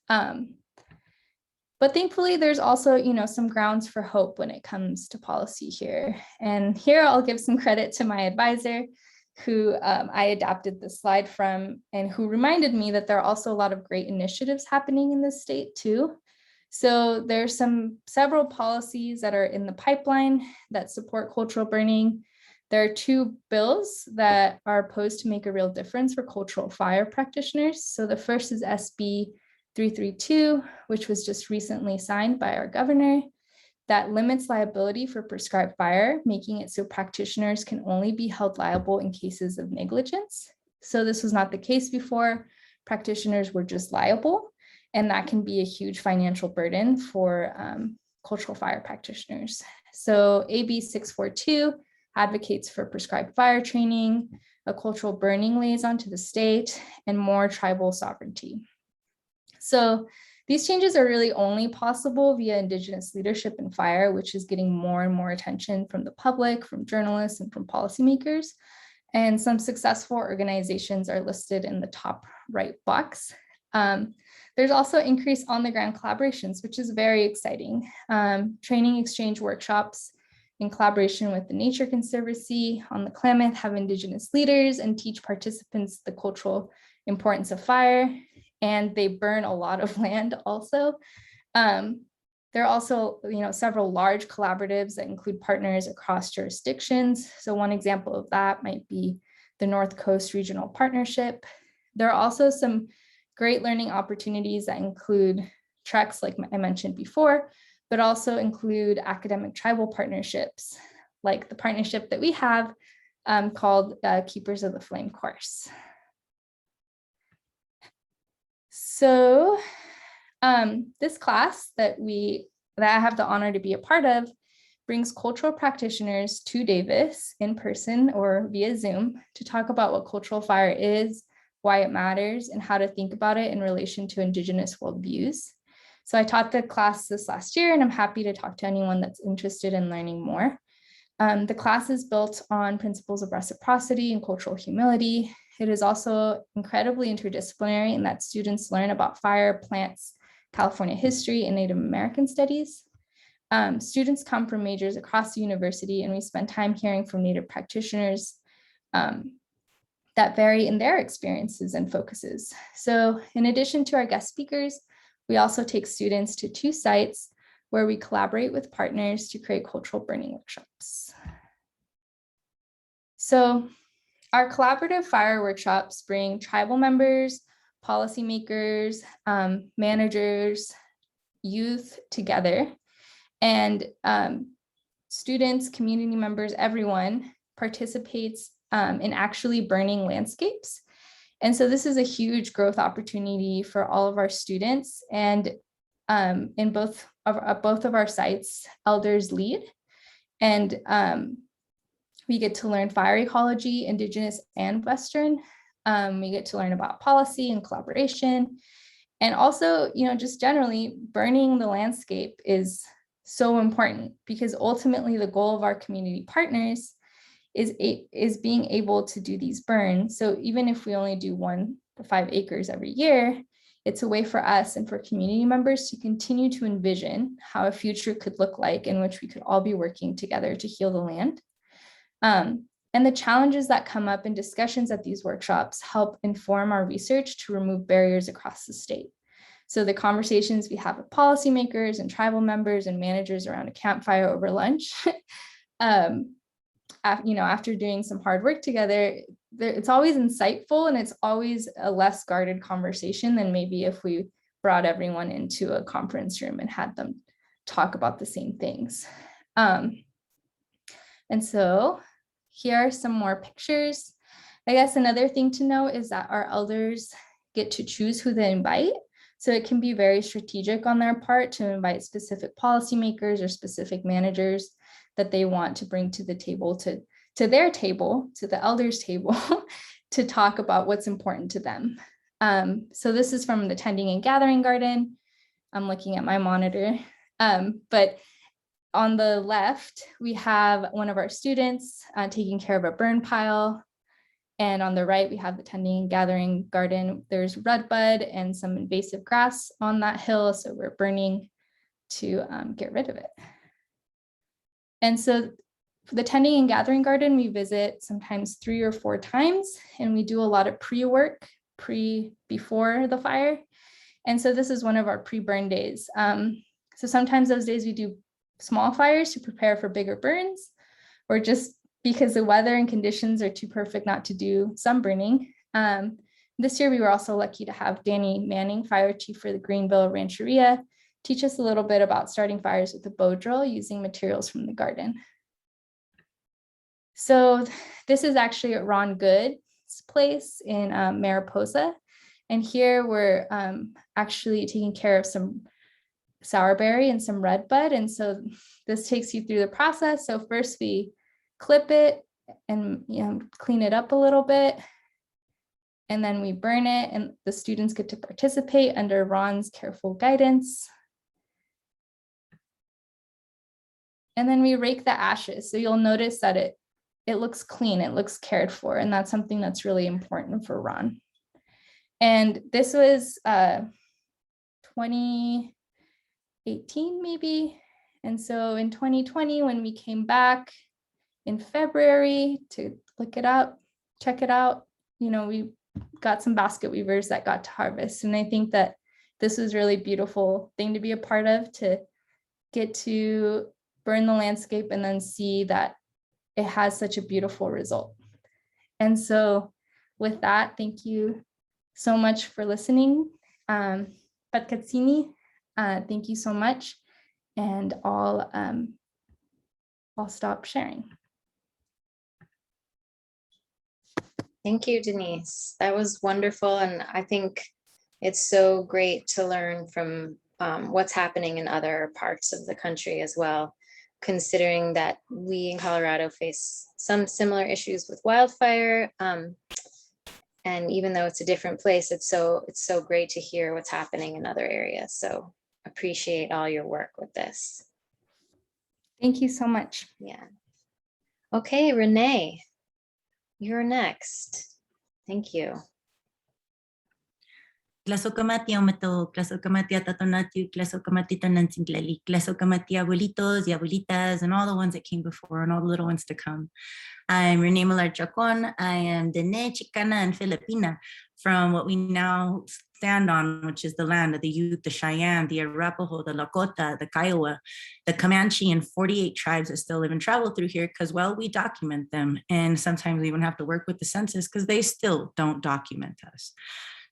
But thankfully, there's also, some grounds for hope when it comes to policy here. And here I'll give some credit to my advisor, who I adapted the slide from, and who reminded me that there are also a lot of great initiatives happening in this state too. So there's several policies that are in the pipeline that support cultural burning. There are 2 bills that are posed to make a real difference for cultural fire practitioners. So the first is SB 332, which was just recently signed by our governor, that limits liability for prescribed fire, making it so practitioners can only be held liable in cases of negligence. So this was not the case before. Practitioners were just liable, and that can be a huge financial burden for cultural fire practitioners. So AB 642 advocates for prescribed fire training, a cultural burning liaison to the state, and more tribal sovereignty. So these changes are really only possible via Indigenous leadership in fire, which is getting more and more attention from the public, from journalists, and from policymakers. And some successful organizations are listed in the top right box. There's also increased on-the-ground collaborations, which is very exciting. Training exchange workshops in collaboration with the Nature Conservancy on the Klamath have Indigenous leaders and teach participants the cultural importance of fire. And they burn a lot of land also. There are also, several large collaboratives that include partners across jurisdictions. So one example of that might be the North Coast Regional Partnership. There are also some great learning opportunities that include treks, like I mentioned before, but also include academic tribal partnerships, like the partnership that we have called Keepers of the Flame course. So this class that I have the honor to be a part of brings cultural practitioners to Davis in person or via Zoom to talk about what cultural fire is, why it matters, and how to think about it in relation to Indigenous worldviews. So I taught the class this last year, and I'm happy to talk to anyone that's interested in learning more. The class is built on principles of reciprocity and cultural humility. It is also incredibly interdisciplinary in that students learn about fire, plants, California history, and Native American studies. Students come from majors across the university, and we spend time hearing from Native practitioners that vary in their experiences and focuses. So in addition to our guest speakers, we also take students to 2 sites where we collaborate with partners to create cultural burning workshops. So our collaborative fire workshops bring tribal members, policymakers, managers, youth together, and students, community members, everyone participates in actually burning landscapes. And so this is a huge growth opportunity for all of our students, and in both of our sites, elders lead, and we get to learn fire ecology, Indigenous and Western. We get to learn about policy and collaboration, and also, just generally, burning the landscape is so important because ultimately the goal of our community partners is being able to do these burns. So even if we only do 1 to 5 acres every year, it's a way for us and for community members to continue to envision how a future could look like in which we could all be working together to heal the land. And the challenges that come up in discussions at these workshops help inform our research to remove barriers across the state. So the conversations we have with policymakers and tribal members and managers around a campfire over lunch, after doing some hard work together, it's always insightful, and it's always a less guarded conversation than maybe if we brought everyone into a conference room and had them talk about the same things. And so here are some more pictures. I guess another thing to know is that our elders get to choose who they invite. So it can be very strategic on their part to invite specific policymakers or specific managers that they want to bring to the table, to their table, to the elders' table, to talk about what's important to them. So this is from the Tending and Gathering Garden. I'm looking at my monitor, but on the left, we have one of our students taking care of a burn pile. And on the right, we have the Tending and Gathering Garden. There's redbud and some invasive grass on that hill. So we're burning to get rid of it. And so for the Tending and Gathering Garden, we visit sometimes 3 or 4 times, and we do a lot of pre-work before the fire. And so this is one of our pre-burn days. So sometimes those days we do small fires to prepare for bigger burns, or just because the weather and conditions are too perfect not to do some burning. This year we were also lucky to have Danny Manning, fire chief for the Greenville Rancheria, teach us a little bit about starting fires with a bow drill using materials from the garden. So this is actually at Ron Good's place in Mariposa. And here we're actually taking care of some sourberry and some redbud. And so this takes you through the process. So first we clip it and clean it up a little bit. And then we burn it, and the students get to participate under Ron's careful guidance. And then we rake the ashes. So you'll notice that it looks clean, it looks cared for. And that's something that's really important for Ron. And this was 2018 maybe. And so in 2020, when we came back in February to look it up, check it out, we got some basket weavers that got to harvest. And I think that this was really beautiful thing to be a part of, to get to burn the landscape and then see that it has such a beautiful result. And so with that, thank you so much for listening. Patkatsini, thank you so much. And I'll stop sharing. Thank you, Deniss. That was wonderful. And I think it's so great to learn from what's happening in other parts of the country as well, considering that we in Colorado face some similar issues with wildfire. And even though it's a different place, it's so great to hear what's happening in other areas. So appreciate all your work with this. Thank you so much. Yeah. Okay, Renee, you're next. Thank you. Clasokamati omato, clasokamati atatonatiu, clasokamati tanantinglali, clasokamati abuelitos y abuelitas, and all the ones that came before and all the little ones to come. I'm Renee Millard-Chacon. I am Dene, Chicana, and Filipina from what we now stand on, which is the land of the Ute, the Cheyenne, the Arapaho, the Lakota, the Kiowa, the Comanche, and 48 tribes that still live and travel through here because, well, we document them. And sometimes we even have to work with the census because they still don't document us.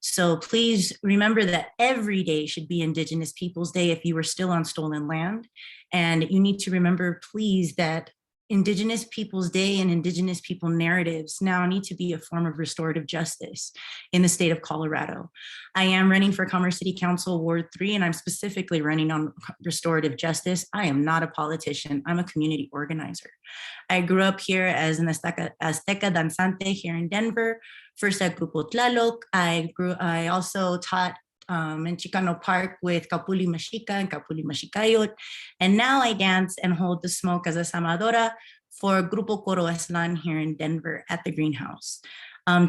So please remember that every day should be Indigenous Peoples Day if you were still on stolen land. And you need to remember, please, that Indigenous Peoples Day and Indigenous people narratives now need to be a form of restorative justice in the state of Colorado. I am running for Commerce City Council Ward 3, and I'm specifically running on restorative justice. I am not a politician. I'm a community organizer. I grew up here as an Azteca danzante here in Denver, first at Grupo Tlaloc. I also taught in Chicano Park with Kapuli Machica and Kapuli Machicayot. And now I dance and hold the smoke as a samadora for Grupo Coro Aslan here in Denver at the greenhouse.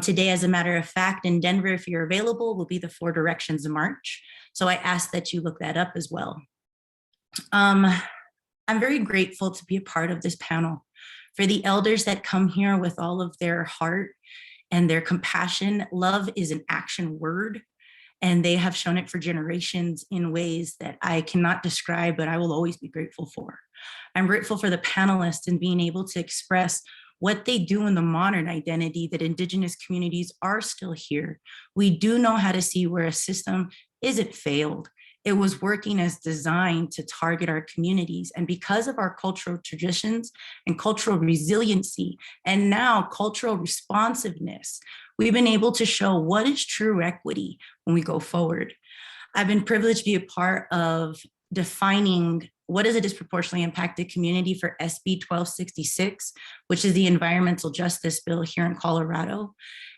Today, as a matter of fact, in Denver, if you're available, will be the 4 Directions March. So I ask that you look that up as well. I'm very grateful to be a part of this panel. For the elders that come here with all of their heart and their compassion, love is an action word, and they have shown it for generations in ways that I cannot describe, but I will always be grateful for. I'm grateful for the panelists and being able to express what they do in the modern identity that Indigenous communities are still here. We do know how to see where a system isn't failed. It was working as designed to target our communities. And because of our cultural traditions and cultural resiliency, and now cultural responsiveness, we've been able to show what is true equity when we go forward. I've been privileged to be a part of defining what is a disproportionately impacted community for SB 1266, which is the environmental justice bill here in Colorado,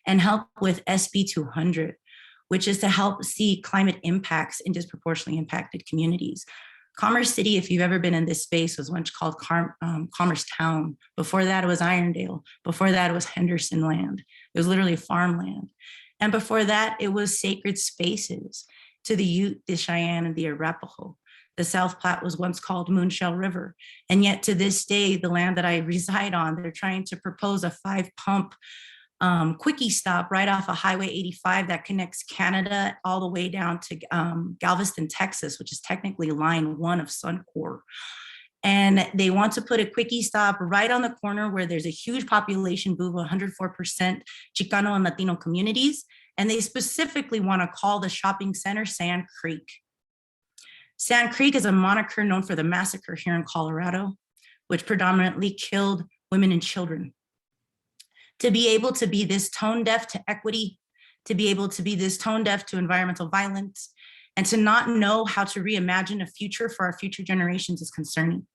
and help with SB 200, which is to help see climate impacts in disproportionately impacted communities. Commerce City, if you've ever been in this space, was once called Commerce Town. Before that, it was Irondale. Before that, it was Henderson land. It was literally farmland. And before that, it was sacred spaces to the Ute, the Cheyenne, and the Arapaho. The South Platte was once called Moonshell River. And yet to this day, the land that I reside on, they're trying to propose a 5-pump quickie stop right off of Highway 85 that connects Canada all the way down to Galveston, Texas, which is technically line 1 of Suncor. And they want to put a quickie stop right on the corner where there's a huge population boom of 104% Chicano and Latino communities. And they specifically want to call the shopping center Sand Creek. Sand Creek is a moniker known for the massacre here in Colorado, which predominantly killed women and children. To be able to be this tone deaf to equity, to be able to be this tone deaf to environmental violence, and to not know how to reimagine a future for our future generations is concerning.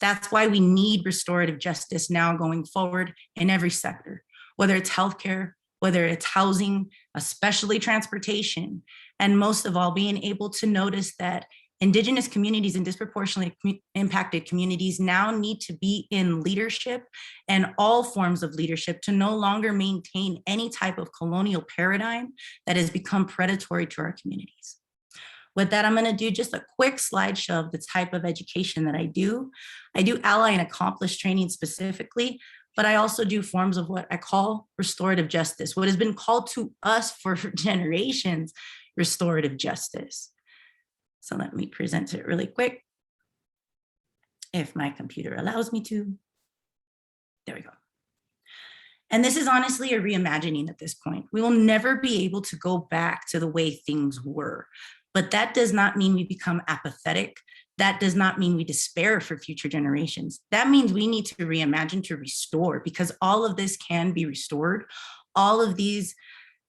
That's why we need restorative justice now going forward in every sector, whether it's healthcare, whether it's housing, especially transportation, and most of all, being able to notice that Indigenous communities and disproportionately impacted communities now need to be in leadership and all forms of leadership to no longer maintain any type of colonial paradigm that has become predatory to our communities. With that, I'm going to do just a quick slideshow of the type of education that I do. I do ally and accomplice training specifically, but I also do forms of what I call restorative justice, what has been called to us for generations, restorative justice. So let me present it really quick, if my computer allows me to. There we go. And this is honestly a reimagining at this point. We will never be able to go back to the way things were, but that does not mean we become apathetic. That does not mean we despair for future generations. That means we need to reimagine to restore, because all of this can be restored. All of these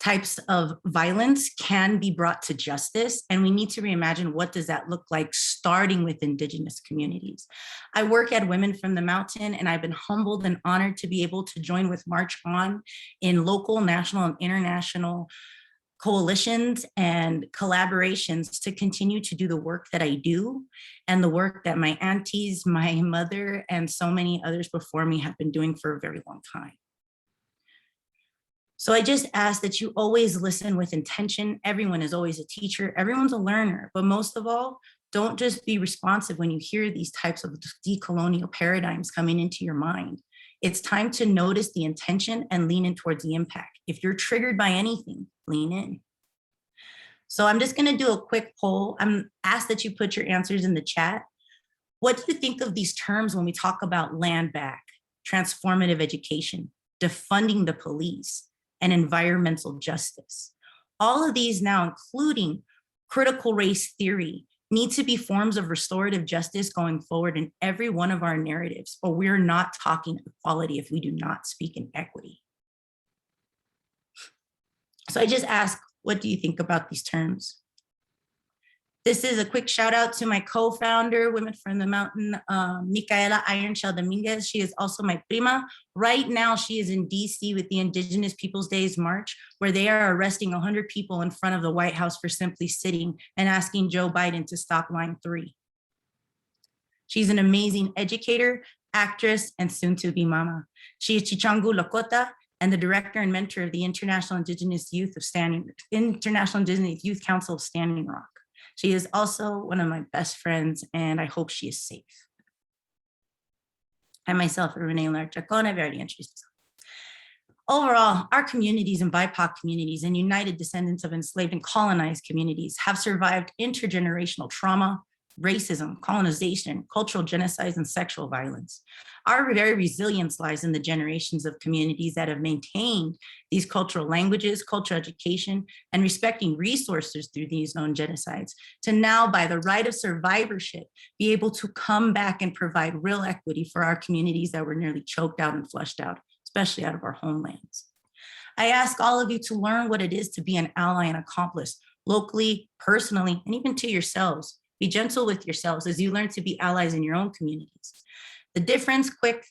types of violence can be brought to justice, and we need to reimagine what does that look like, starting with Indigenous communities. I work at Women from the Mountain, and I've been humbled and honored to be able to join with March On in local, national, and international coalitions and collaborations to continue to do the work that I do and the work that my aunties, my mother, and so many others before me have been doing for a very long time. So I just ask that you always listen with intention. Everyone is always a teacher. Everyone's a learner, but most of all, don't just be responsive when you hear these types of decolonial paradigms coming into your mind. It's time to notice the intention and lean in towards the impact. If you're triggered by anything, lean in. So I'm just gonna do a quick poll. I'm asked that you put your answers in the chat. What do you think of these terms when we talk about land back, transformative education, defunding the police, and environmental justice? All of these now, including critical race theory, need to be forms of restorative justice going forward in every one of our narratives, or we're not talking equality if we do not speak in equity. So I just ask, what do you think about these terms? This is a quick shout out to my co-founder, Women from the Mountain, Micaela Ironshell Dominguez. She is also my prima. Right now, she is in DC with the Indigenous Peoples Days March, where they are arresting 100 people in front of the White House for simply sitting and asking Joe Biden to stop line 3. She's an amazing educator, actress, and soon-to-be mama. She is Chichangu Lakota and the director and mentor of the International Indigenous Youth Council of Standing Rock. She is also one of my best friends, and I hope she is safe. And myself, Renee Millard-Chacon, I've already introduced myself. Overall, our communities and BIPOC communities and United Descendants of Enslaved and Colonized communities have survived intergenerational trauma, racism, colonization, cultural genocides, and sexual violence. Our very resilience lies in the generations of communities that have maintained these cultural languages, cultural education, and respecting resources through these known genocides, to now, by the right of survivorship, be able to come back and provide real equity for our communities that were nearly choked out and flushed out, especially out of our homelands. I ask all of you to learn what it is to be an ally and accomplice, locally, personally, and even to yourselves. Be gentle with yourselves as you learn to be allies in your own communities. The difference, quick,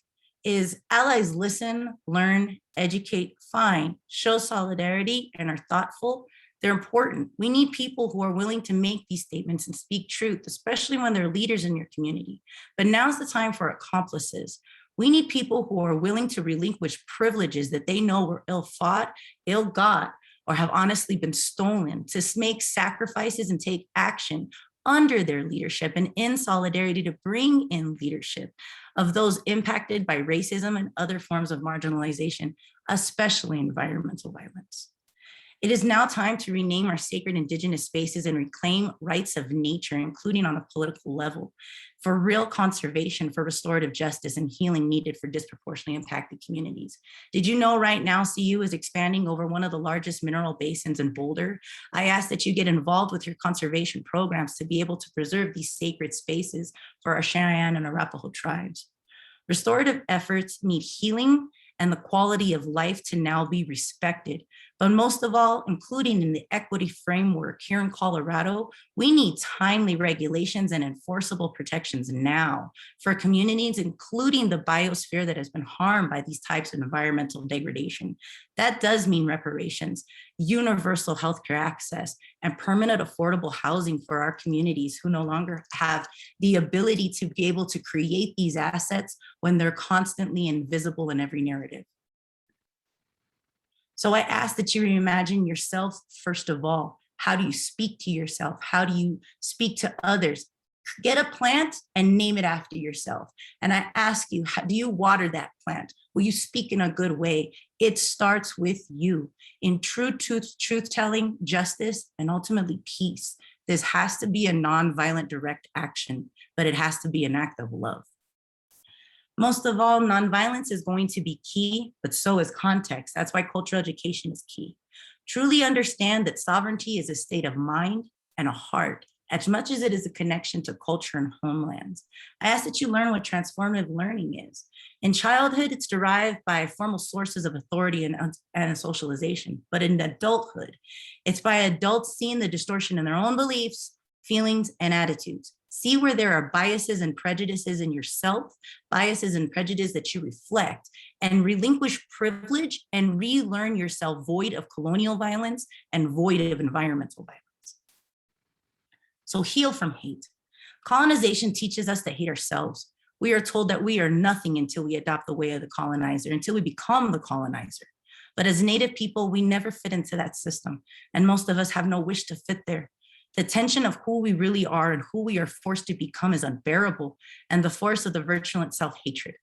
is allies listen, learn, educate, find, show solidarity, and are thoughtful. They're important. We need people who are willing to make these statements and speak truth, especially when they're leaders in your community. But now's the time for accomplices. We need people who are willing to relinquish privileges that they know were ill-fought, ill-got, or have honestly been stolen, to make sacrifices and take action under their leadership and in solidarity to bring in leadership of those impacted by racism and other forms of marginalization, especially environmental violence. It is now time to rename our sacred Indigenous spaces and reclaim rights of nature, including on a political level, for real conservation, for restorative justice and healing needed for disproportionately impacted communities. Did you know right now CU is expanding over one of the largest mineral basins in Boulder? I ask that you get involved with your conservation programs to be able to preserve these sacred spaces for our Cheyenne and Arapaho tribes. Restorative efforts need healing and the quality of life to now be respected. But most of all, including in the equity framework here in Colorado, we need timely regulations and enforceable protections now for communities, including the biosphere that has been harmed by these types of environmental degradation. That does mean reparations, universal healthcare access, and permanent affordable housing for our communities who no longer have the ability to be able to create these assets when they're constantly invisible in every narrative. So I ask that you reimagine yourself first of all. How do you speak to yourself? How do you speak to others? Get a plant and name it after yourself. And I ask you, how do you water that plant? Will you speak in a good way? It starts with you in truth-telling, justice, and ultimately peace. This has to be a nonviolent direct action, but it has to be an act of love. Most of all, nonviolence is going to be key, but so is context. That's why cultural education is key. Truly understand that sovereignty is a state of mind and a heart, as much as it is a connection to culture and homelands. I ask that you learn what transformative learning is. In childhood, it's derived by formal sources of authority and socialization, but in adulthood, it's by adults seeing the distortion in their own beliefs, feelings, and attitudes. See where there are biases and prejudices in yourself, biases and prejudices that you reflect, and relinquish privilege and relearn yourself void of colonial violence and void of environmental violence. So heal from hate. Colonization teaches us to hate ourselves. We are told that we are nothing until we adopt the way of the colonizer, until we become the colonizer. But as Native people, we never fit into that system, and most of us have no wish to fit there. The tension of who we really are and who we are forced to become is unbearable, and the force of the virulent self-hatred.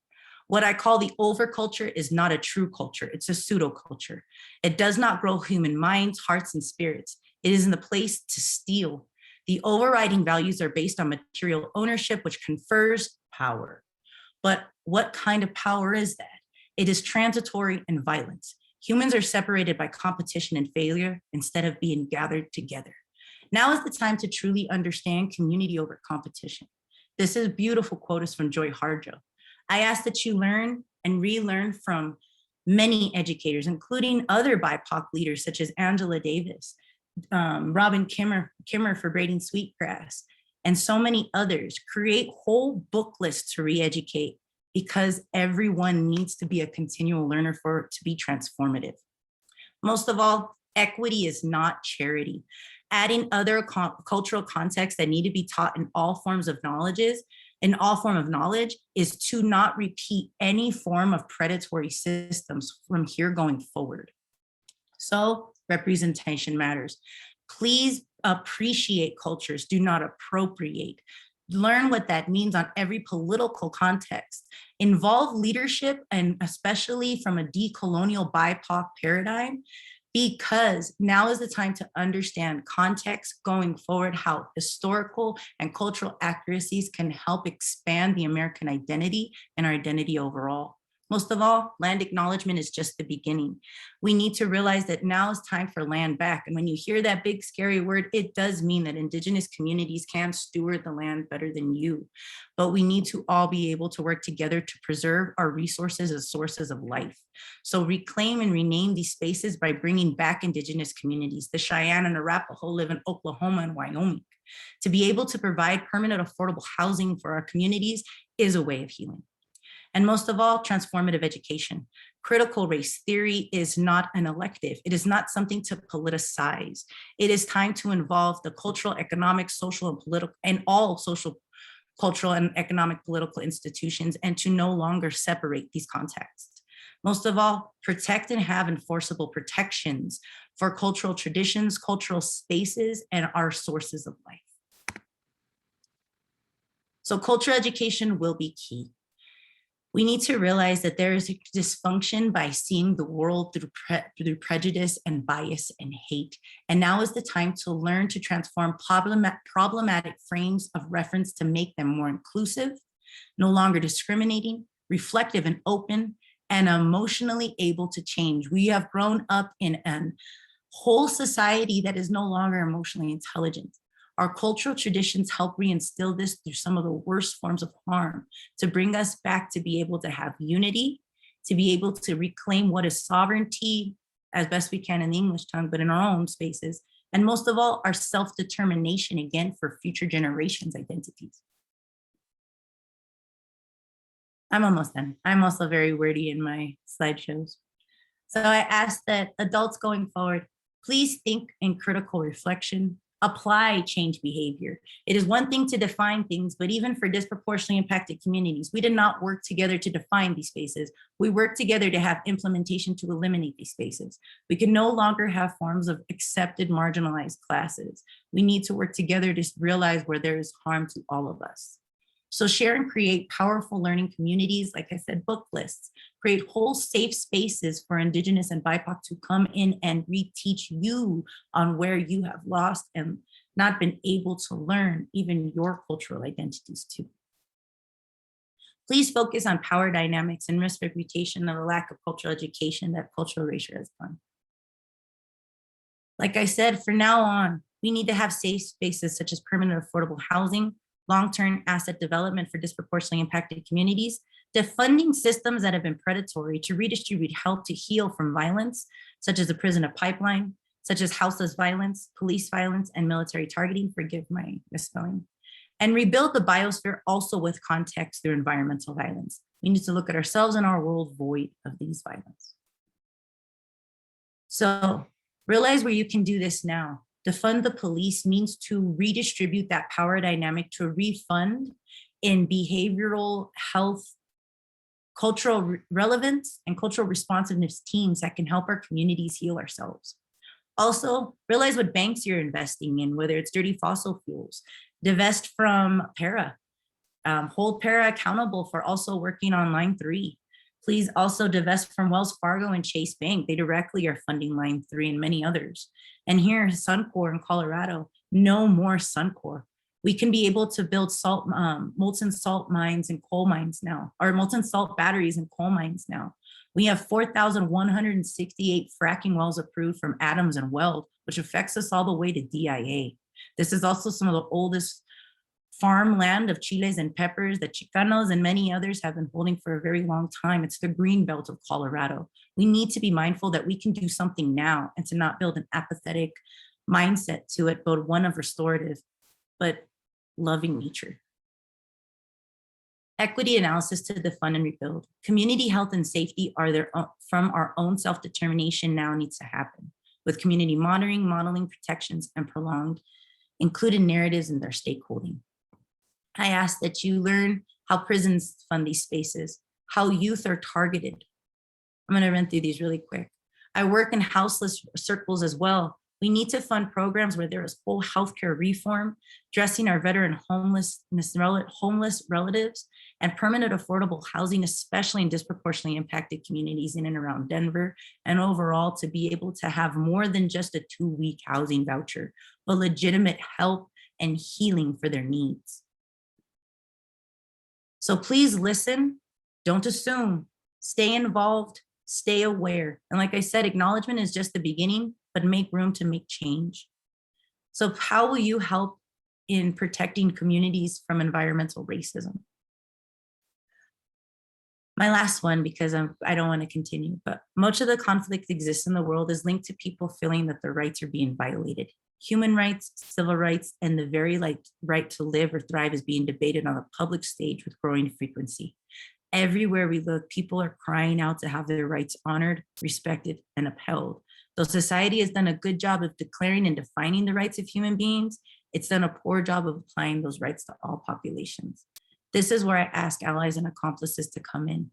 What I call the overculture is not a true culture, it's a pseudo-culture. It does not grow human minds, hearts, and spirits. It is in the place to steal. The overriding values are based on material ownership, which confers power. But what kind of power is that? It is transitory and violent. Humans are separated by competition and failure instead of being gathered together. Now is the time to truly understand community over competition. This is a beautiful quote is from Joy Harjo. I ask that you learn and relearn from many educators, including other BIPOC leaders such as Angela Davis, Robin Kimmer for braiding sweetgrass, and so many others. Create whole book lists to re-educate because everyone needs to be a continual learner for it to be transformative. Most of all, equity is not charity. Adding other cultural contexts that need to be taught in all forms of knowledge is to not repeat any form of predatory systems from here going forward. So representation matters. Please appreciate cultures, do not appropriate. learn what that means on every political context, involve leadership, and especially from a decolonial BIPOC paradigm, because now is the time to understand context going forward, how historical and cultural accuracies can help expand the American identity and our identity overall. Most of all, land acknowledgement is just the beginning. We need to realize that now is time for land back. And when you hear that big, scary word, it does mean that Indigenous communities can steward the land better than you. But we need to all be able to work together to preserve our resources as sources of life. So reclaim and rename these spaces by bringing back Indigenous communities. The Cheyenne and Arapaho live in Oklahoma and Wyoming. To be able to provide permanent affordable housing for our communities is a way of healing. And most of all, transformative education. Critical race theory is not an elective. It is not something to politicize. It is time to involve the cultural, economic, social, and political, and all social, cultural, and economic political institutions, and to no longer separate these contexts. Most of all, protect and have enforceable protections for cultural traditions, cultural spaces, and our sources of life. So cultural education will be key. We need to realize that there is a dysfunction by seeing the world through prejudice and bias and hate. And now is the time to learn to transform problematic frames of reference to make them more inclusive, no longer discriminating, reflective and open, and emotionally able to change. We have grown up in a whole society that is no longer emotionally intelligent. Our cultural traditions help reinstill this through some of the worst forms of harm, to bring us back to be able to have unity, to be able to reclaim what is sovereignty as best we can in the English tongue, but in our own spaces. And most of all, our self-determination, again, for future generations' identities. I'm almost done. I'm also very wordy in my slideshows. So I ask that adults going forward, please think in critical reflection, apply change behavior. It is one thing to define things, but even for disproportionately impacted communities, we did not work together to define these spaces. We worked together to have implementation to eliminate these spaces. We can no longer have forms of accepted marginalized classes. We need to work together to realize where there is harm to all of us. So share and create powerful learning communities, like I said, book lists, create whole safe spaces for Indigenous and BIPOC to come in and reteach you on where you have lost and not been able to learn even your cultural identities too. Please focus on power dynamics and risk reputation of the lack of cultural education that cultural erasure has done. Like I said, from now on, we need to have safe spaces such as permanent affordable housing, long-term asset development for disproportionately impacted communities, defunding systems that have been predatory to redistribute help to heal from violence, such as the prisoner pipeline, such as houseless violence, police violence, and military targeting, forgive my misspelling, and rebuild the biosphere also with context through environmental violence. We need to look at ourselves and our world void of these violence. So realize where you can do this now. Defund the police means to redistribute that power dynamic to refund in behavioral health, cultural relevance, and cultural responsiveness teams that can help our communities heal ourselves. Also, realize what banks you're investing in, whether it's dirty fossil fuels. Divest from Para. Hold Para accountable for also working on Line 3. Please also divest from Wells Fargo and Chase Bank. They directly are funding Line 3 and many others. And here, Suncor in Colorado, no more Suncor. We can be able to build molten salt mines and coal mines now, or molten salt batteries and coal mines now. We have 4,168 fracking wells approved from Adams and Weld, which affects us all the way to DIA. This is also some of the oldest farmland of chiles and peppers that Chicanos and many others have been holding for a very long time. It's the green belt of Colorado. We need to be mindful that we can do something now and to not build an apathetic mindset to it, but one of restorative, but loving nature. Equity analysis to defund and rebuild. Community health and safety are from our own self-determination now needs to happen with community monitoring, modeling, protections, and prolonged included narratives in their stakeholding. I ask that you learn how prisons fund these spaces, how youth are targeted. I'm going to run through these really quick. I work in houseless circles as well. We need to fund programs where there is full healthcare reform, addressing our veteran homeless relatives, and permanent affordable housing, especially in disproportionately impacted communities in and around Denver, and overall to be able to have more than just a 2-week housing voucher, but legitimate help and healing for their needs. So please listen, don't assume, stay involved, stay aware. And like I said, acknowledgement is just the beginning, but make room to make change. So how will you help in protecting communities from environmental racism? My last one, because I don't want to continue, but much of the conflict exists in the world is linked to people feeling that their rights are being violated. Human rights, civil rights, and the very right to live or thrive is being debated on a public stage with growing frequency. Everywhere we look, people are crying out to have their rights honored, respected, and upheld. Though society has done a good job of declaring and defining the rights of human beings, it's done a poor job of applying those rights to all populations. This is where I ask allies and accomplices to come in.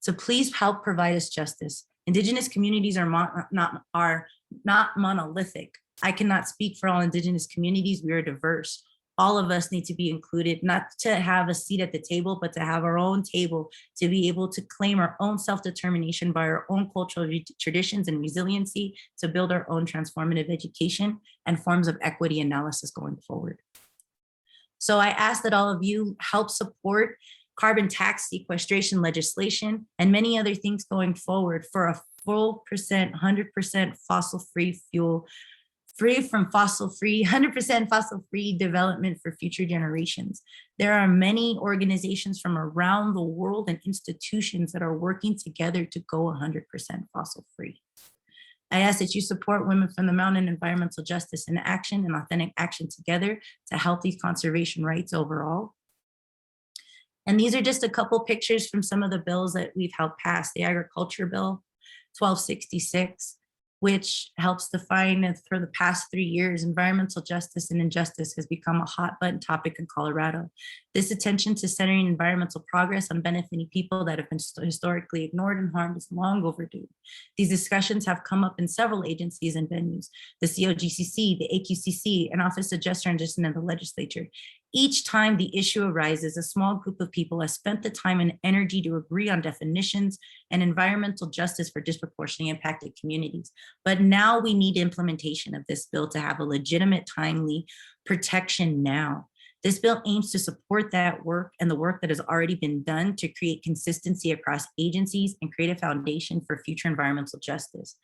So please help provide us justice. Indigenous communities are not monolithic. I cannot speak for all Indigenous communities. We are diverse. All of us need to be included, not to have a seat at the table, but to have our own table, to be able to claim our own self-determination by our own cultural traditions and resiliency, to build our own transformative education and forms of equity analysis going forward. So I ask that all of you help support carbon tax sequestration legislation and many other things going forward for a full 100% fossil-free fuel, free from fossil-free, 100% fossil-free development for future generations. There are many organizations from around the world and institutions that are working together to go 100% fossil-free. I ask that you support Women from the Mountain Environmental Justice in Action and Authentic Action together to help these conservation rights overall. And these are just a couple pictures from some of the bills that we've helped pass. The Agriculture Bill 1266, which helps define for the past 3 years, environmental justice and injustice has become a hot button topic in Colorado. This attention to centering environmental progress on benefiting people that have been historically ignored and harmed is long overdue. These discussions have come up in several agencies and venues, the COGCC, the AQCC, and Office of Justice Transition in the legislature. Each time the issue arises, a small group of people has spent the time and energy to agree on definitions and environmental justice for disproportionately impacted communities. But now we need implementation of this bill to have a legitimate, timely protection now. This bill aims to support that work and the work that has already been done to create consistency across agencies and create a foundation for future environmental justice.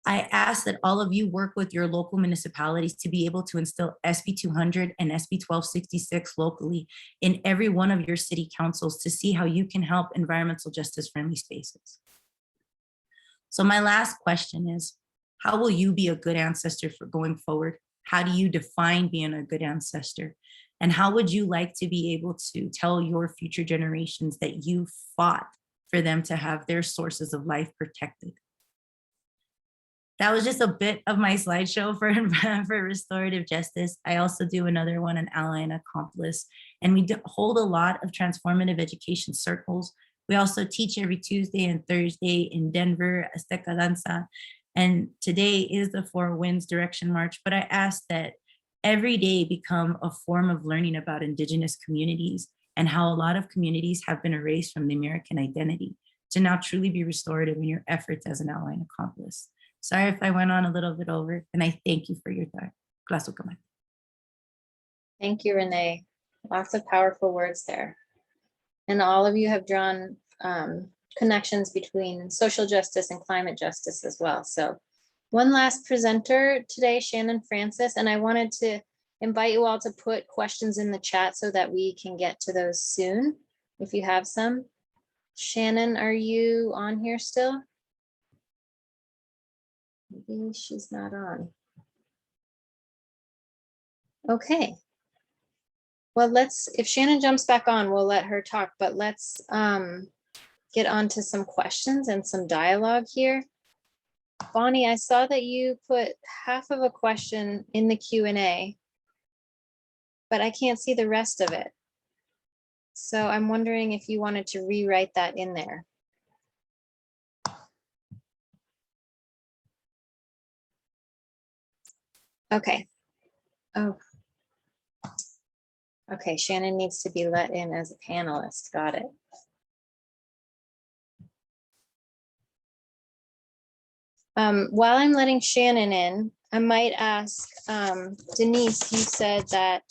I ask that all of you work with your local municipalities to be able to instill SB 200 and SB 1266 locally in every one of your city councils to see how you can help environmental justice friendly spaces. So my last question is, how will you be a good ancestor for going forward? How do you define being a good ancestor? And how would you like to be able to tell your future generations that you fought for them to have their sources of life protected? That was just a bit of my slideshow for restorative justice. I also do another one, an ally and accomplice, and we hold a lot of transformative education circles. We also teach every Tuesday and Thursday in Denver, Azteca Danza, and today is the Four Winds Direction March, but I ask that every day become a form of learning about Indigenous communities and how a lot of communities have been erased from the American identity to now truly be restorative in your efforts as an ally and accomplice. Sorry if I went on a little bit over, and I thank you for your time. Thank you, Renee. Lots of powerful words there. And all of you have drawn connections between social justice and climate justice as well. So one last presenter today, Shannon Francis, and I wanted to invite you all to put questions in the chat so that we can get to those soon, if you have some. Shannon, are you on here still? Maybe she's not on. Okay. Well, if Shannon jumps back on, we'll let her talk, but let's get on to some questions and some dialogue here. Bonnie, I saw that you put half of a question in the Q&A, but I can't see the rest of it. So I'm wondering if you wanted to rewrite that in there. Okay. Oh. Okay, Shannon needs to be let in as a panelist. Got it. While I'm letting Shannon in, I might ask, Deniss, you said that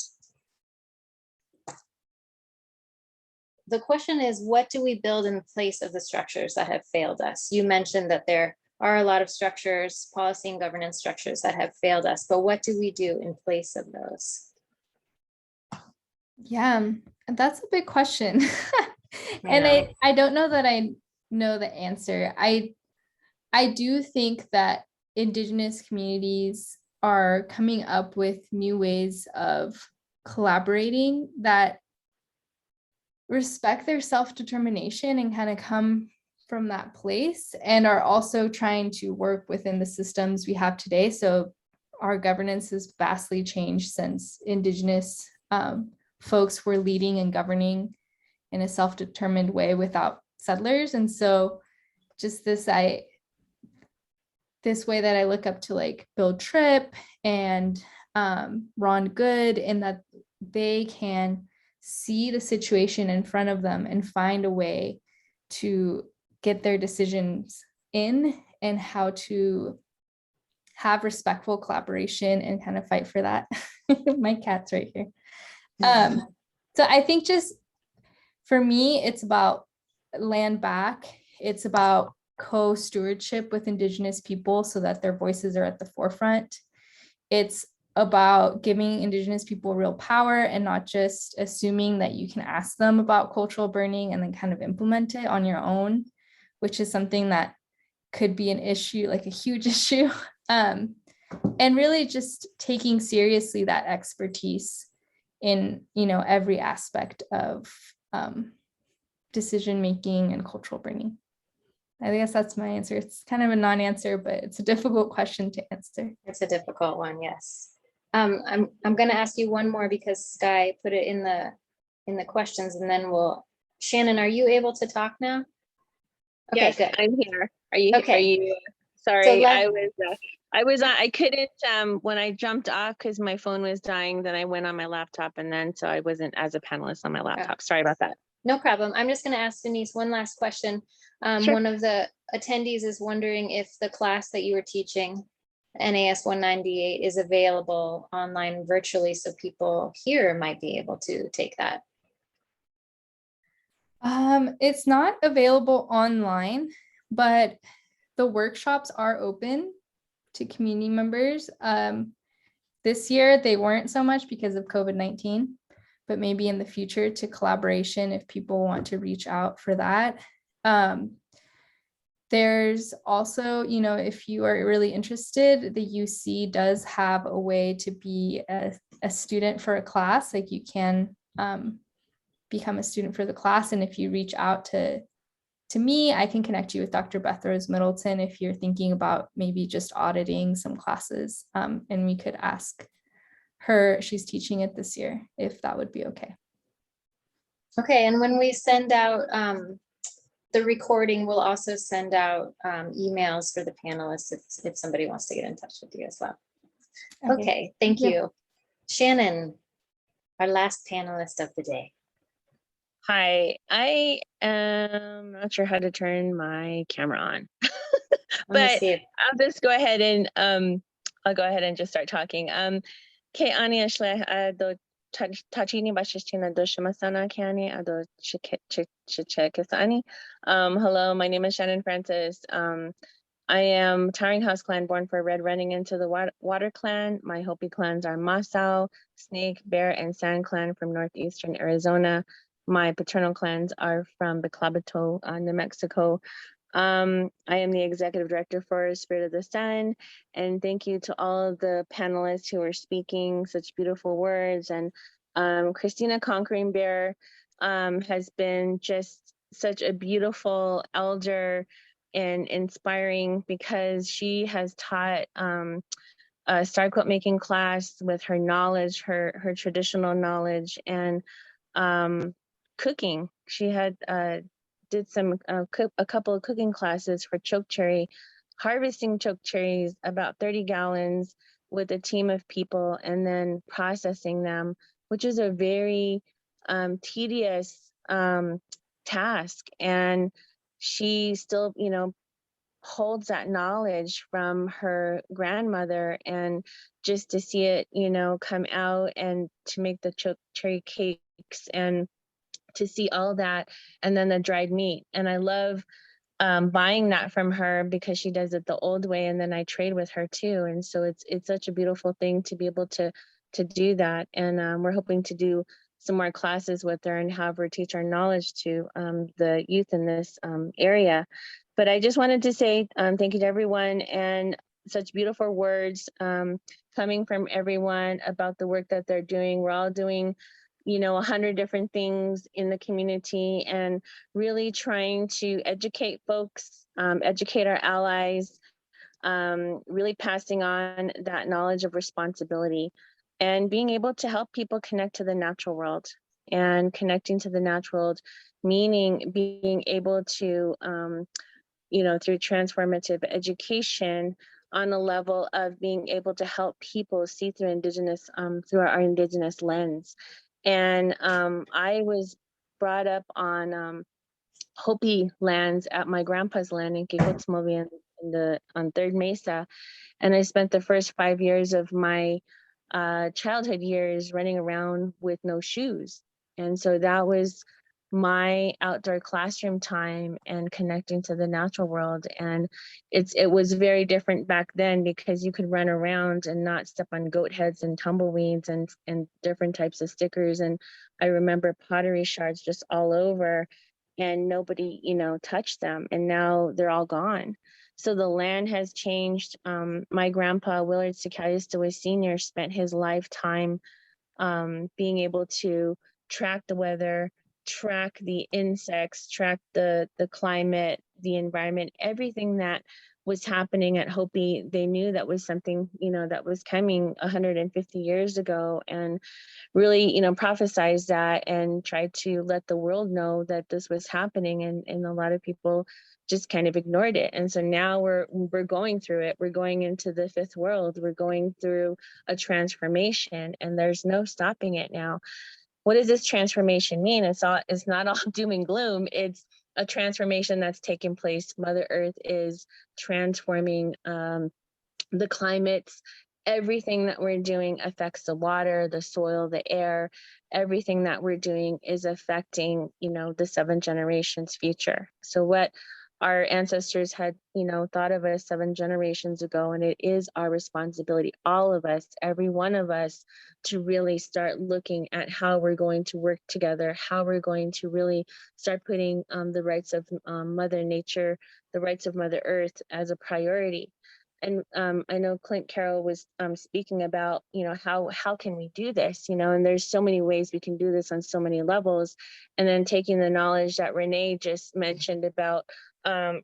the question is, what do we build in place of the structures that have failed us? You mentioned that there are a lot of structures, policy and governance structures that have failed us, but what do we do in place of those? Yeah, that's a big question. And know. I don't know that I know the answer. I do think that Indigenous communities are coming up with new ways of collaborating that respect their self-determination and kind of come from that place, and are also trying to work within the systems we have today. So our governance has vastly changed since Indigenous folks were leading and governing in a self-determined way without settlers. And so just this way that I look up to like Bill Tripp and Ron Good, and that they can see the situation in front of them and find a way to get their decisions in, and how to have respectful collaboration and kind of fight for that. My cat's right here. So I think just for me, it's about land back. It's about co-stewardship with Indigenous people so that their voices are at the forefront. It's about giving Indigenous people real power and not just assuming that you can ask them about cultural burning and then kind of implement it on your own, which is something that could be an issue, like a huge issue. And really just taking seriously that expertise in, you know, every aspect of decision-making and cultural burning. I guess that's my answer. It's kind of a non-answer, but it's a difficult question to answer. It's a difficult one, yes. I'm going to ask you one more because Sky put it in the questions, and then we'll. Shannon, are you able to talk now? Okay, yes, good. I'm here. Are you? Okay. Are you? Sorry, So I was on. I couldn't when I jumped off because my phone was dying. Then I went on my laptop, and then so I wasn't as a panelist on my laptop. Sorry about that. No problem. I'm just going to ask Deniss one last question. Sure. One of the attendees is wondering if the class that you were teaching, NAS 198, is available online virtually, so people here might be able to take that. It's not available online, but the workshops are open to community members. This year they weren't so much because of COVID-19, but maybe in the future to collaboration if people want to reach out for that. There's also, you know, if you are really interested, the UC does have a way to be a student for a class. Like you can become a student for the class. And if you reach out to me, I can connect you with Dr. Beth Rose Middleton if you're thinking about maybe just auditing some classes. And we could ask her, she's teaching it this year, if that would be okay. Okay, and when we send out the recording, we'll also send out emails for the panelists if somebody wants to get in touch with you as well. Okay, thank you. Shannon, our last panelist of the day. Hi, I am not sure how to turn my camera on, but I'll just go ahead and I'll go ahead and just start talking. Ke ani ashle do tachini bashishtina do shamasana kani ado chikesani. Hello, my name is Shannon Francis. I am Tiring House clan, born for red, running into the water clan. My Hopi clans are Masao, Snake, Bear, and Sand clan from northeastern Arizona. My paternal clans are from Biclabato, New Mexico. I am the executive director for Spirit of the Sun, and thank you to all of the panelists who are speaking such beautiful words. And Christina Conquering Bear has been just such a beautiful elder and inspiring, because she has taught a star quilt making class with her knowledge, her traditional knowledge, and cooking. She had did a couple of cooking classes for choke cherry, harvesting choke cherries, about 30 gallons, with a team of people and then processing them, which is a very tedious task. And she still, you know, holds that knowledge from her grandmother, and just to see it, you know, come out and to make the cherry cakes and to see all that, and then the dried meat. And I love buying that from her because she does it the old way, and then I trade with her too. And so it's such a beautiful thing to be able to do that. And we're hoping to do some more classes with her and have her teach our knowledge to the youth in this area. But I just wanted to say thank you to everyone, and such beautiful words coming from everyone about the work that they're doing. We're all doing, you know, 100 different things in the community, and really trying to educate folks, educate our allies, really passing on that knowledge of responsibility, and being able to help people connect to the natural world. And connecting to the natural world, meaning being able to, you know, through transformative education, on a level of being able to help people see through Indigenous, through our Indigenous lens. And I was brought up on Hopi lands at my grandpa's land in Kikotsmovi on Third Mesa. And I spent the first 5 years of my childhood years running around with no shoes. And so that was my outdoor classroom time and connecting to the natural world. And it was very different back then because you could run around and not step on goat heads and tumbleweeds and different types of stickers. And I remember pottery shards just all over, and nobody, you know, touched them. And now they're all gone. So the land has changed. My grandpa, Willard Secayustawa Sr., spent his lifetime being able to track the weather, track the insects, track the climate, the environment, everything that was happening at Hopi. They knew that was something, you know, that was coming 150 years ago, and really, you know, prophesized that and tried to let the world know that this was happening. And a lot of people just kind of ignored it. And so now we're going through it. We're going into the fifth world. We're going through a transformation, and there's no stopping it now. What does this transformation mean? It's not all doom and gloom. It's a transformation that's taking place. Mother Earth is transforming the climates. Everything that we're doing affects the water, the soil, the air. Everything that we're doing is affecting, you know, the 7 generations future. So what our ancestors had, you know, thought of us 7 generations ago, and it is our responsibility, all of us, every one of us, to really start looking at how we're going to work together, how we're going to really start putting the rights of Mother Nature, the rights of Mother Earth as a priority. And I know Clint Carroll was speaking about, you know, how can we do this, you know, and there's so many ways we can do this on so many levels. And then taking the knowledge that Renee just mentioned about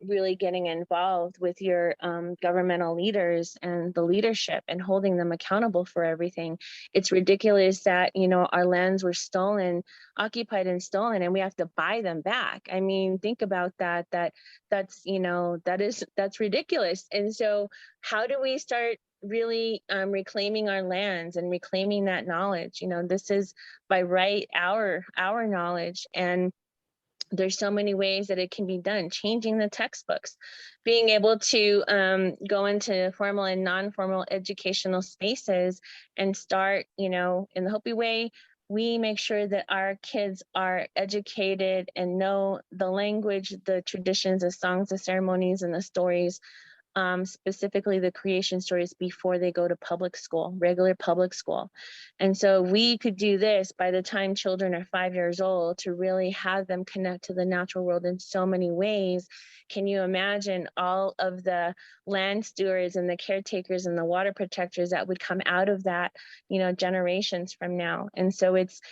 really getting involved with your governmental leaders and the leadership and holding them accountable for everything. It's ridiculous that, you know, our lands were stolen, occupied and stolen, and we have to buy them back. I mean, think about that. That's, you know, that's ridiculous. And so how do we start really reclaiming our lands and reclaiming that knowledge? You know, this is by right our knowledge, and there's so many ways that it can be done. Changing the textbooks, being able to go into formal and non-formal educational spaces and start, you know, in the Hopi way, we make sure that our kids are educated and know the language, the traditions, the songs, the ceremonies, and the stories, specifically the creation stories, before they go to public school, regular public school. And so we could do this by the time children are 5 years old, to really have them connect to the natural world in so many ways. Can you imagine all of the land stewards and the caretakers and the water protectors that would come out of that, you know, generations from now? And so it's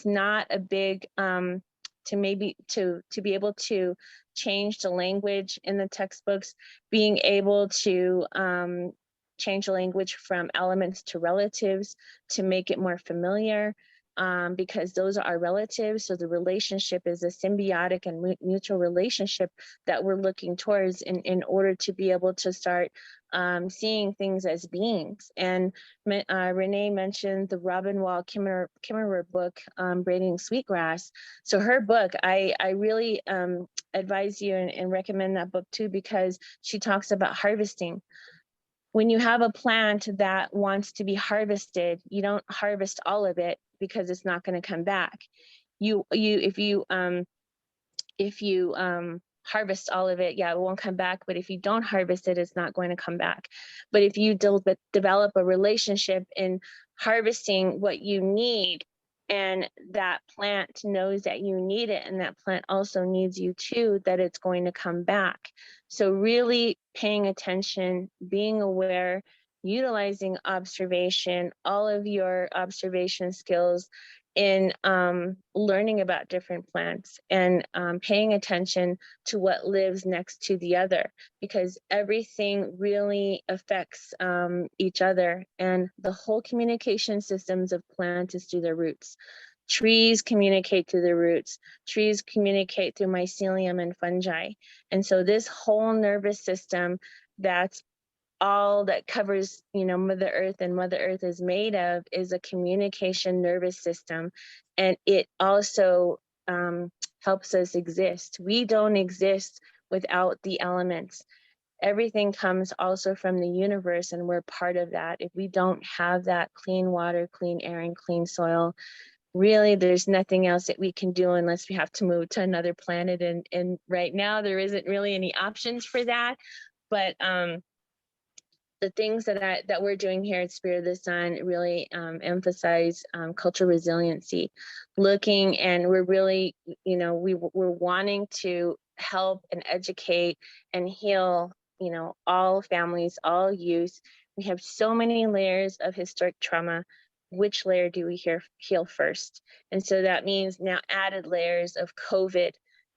not a big to be able to change the language in the textbooks, being able to change the language from elements to relatives to make it more familiar, because those are our relatives. So the relationship is a symbiotic and mutual relationship that we're looking towards in order to be able to start seeing things as beings. And Renee mentioned the Robin Wall Kimmerer book, Braiding Sweetgrass. So her book, I really advise you and recommend that book too, because she talks about harvesting. When you have a plant that wants to be harvested, you don't harvest all of it because it's not going to come back. If you harvest all of it, yeah, it won't come back. But if you don't harvest it, it's not going to come back. But if you develop a relationship in harvesting what you need, and that plant knows that you need it, and that plant also needs you too, that it's going to come back. So really paying attention, being aware, utilizing observation, all of your observation skills in learning about different plants, and paying attention to what lives next to the other, because everything really affects each other, and the whole communication systems of plants is through their roots. Trees communicate through the roots. Trees communicate through mycelium and fungi. And so this whole nervous system, that's all that covers, Mother Earth, and Mother Earth is made of, is a communication nervous system. And it also helps us exist. We don't exist without the elements. Everything comes also from the universe, and we're part of that. If we don't have that clean water, clean air, and clean soil, really there's nothing else that we can do unless we have to move to another planet. And right now there isn't really any options for that. But the things that we're doing here at Spirit of the Sun really emphasize cultural resiliency, looking, and we're really, we're wanting to help and educate and heal, all families, all youth. We have so many layers of historic trauma. Which layer do we heal first? And so that means now added layers of COVID,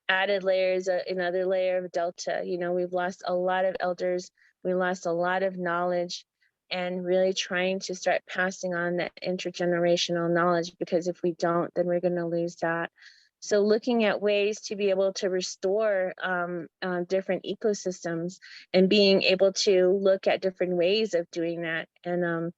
added layers, another layer of Delta. We've lost a lot of elders. We lost a lot of knowledge, and really trying to start passing on that intergenerational knowledge, because if we don't, then we're going to lose that. So looking at ways to be able to restore different ecosystems, and being able to look at different ways of doing that. And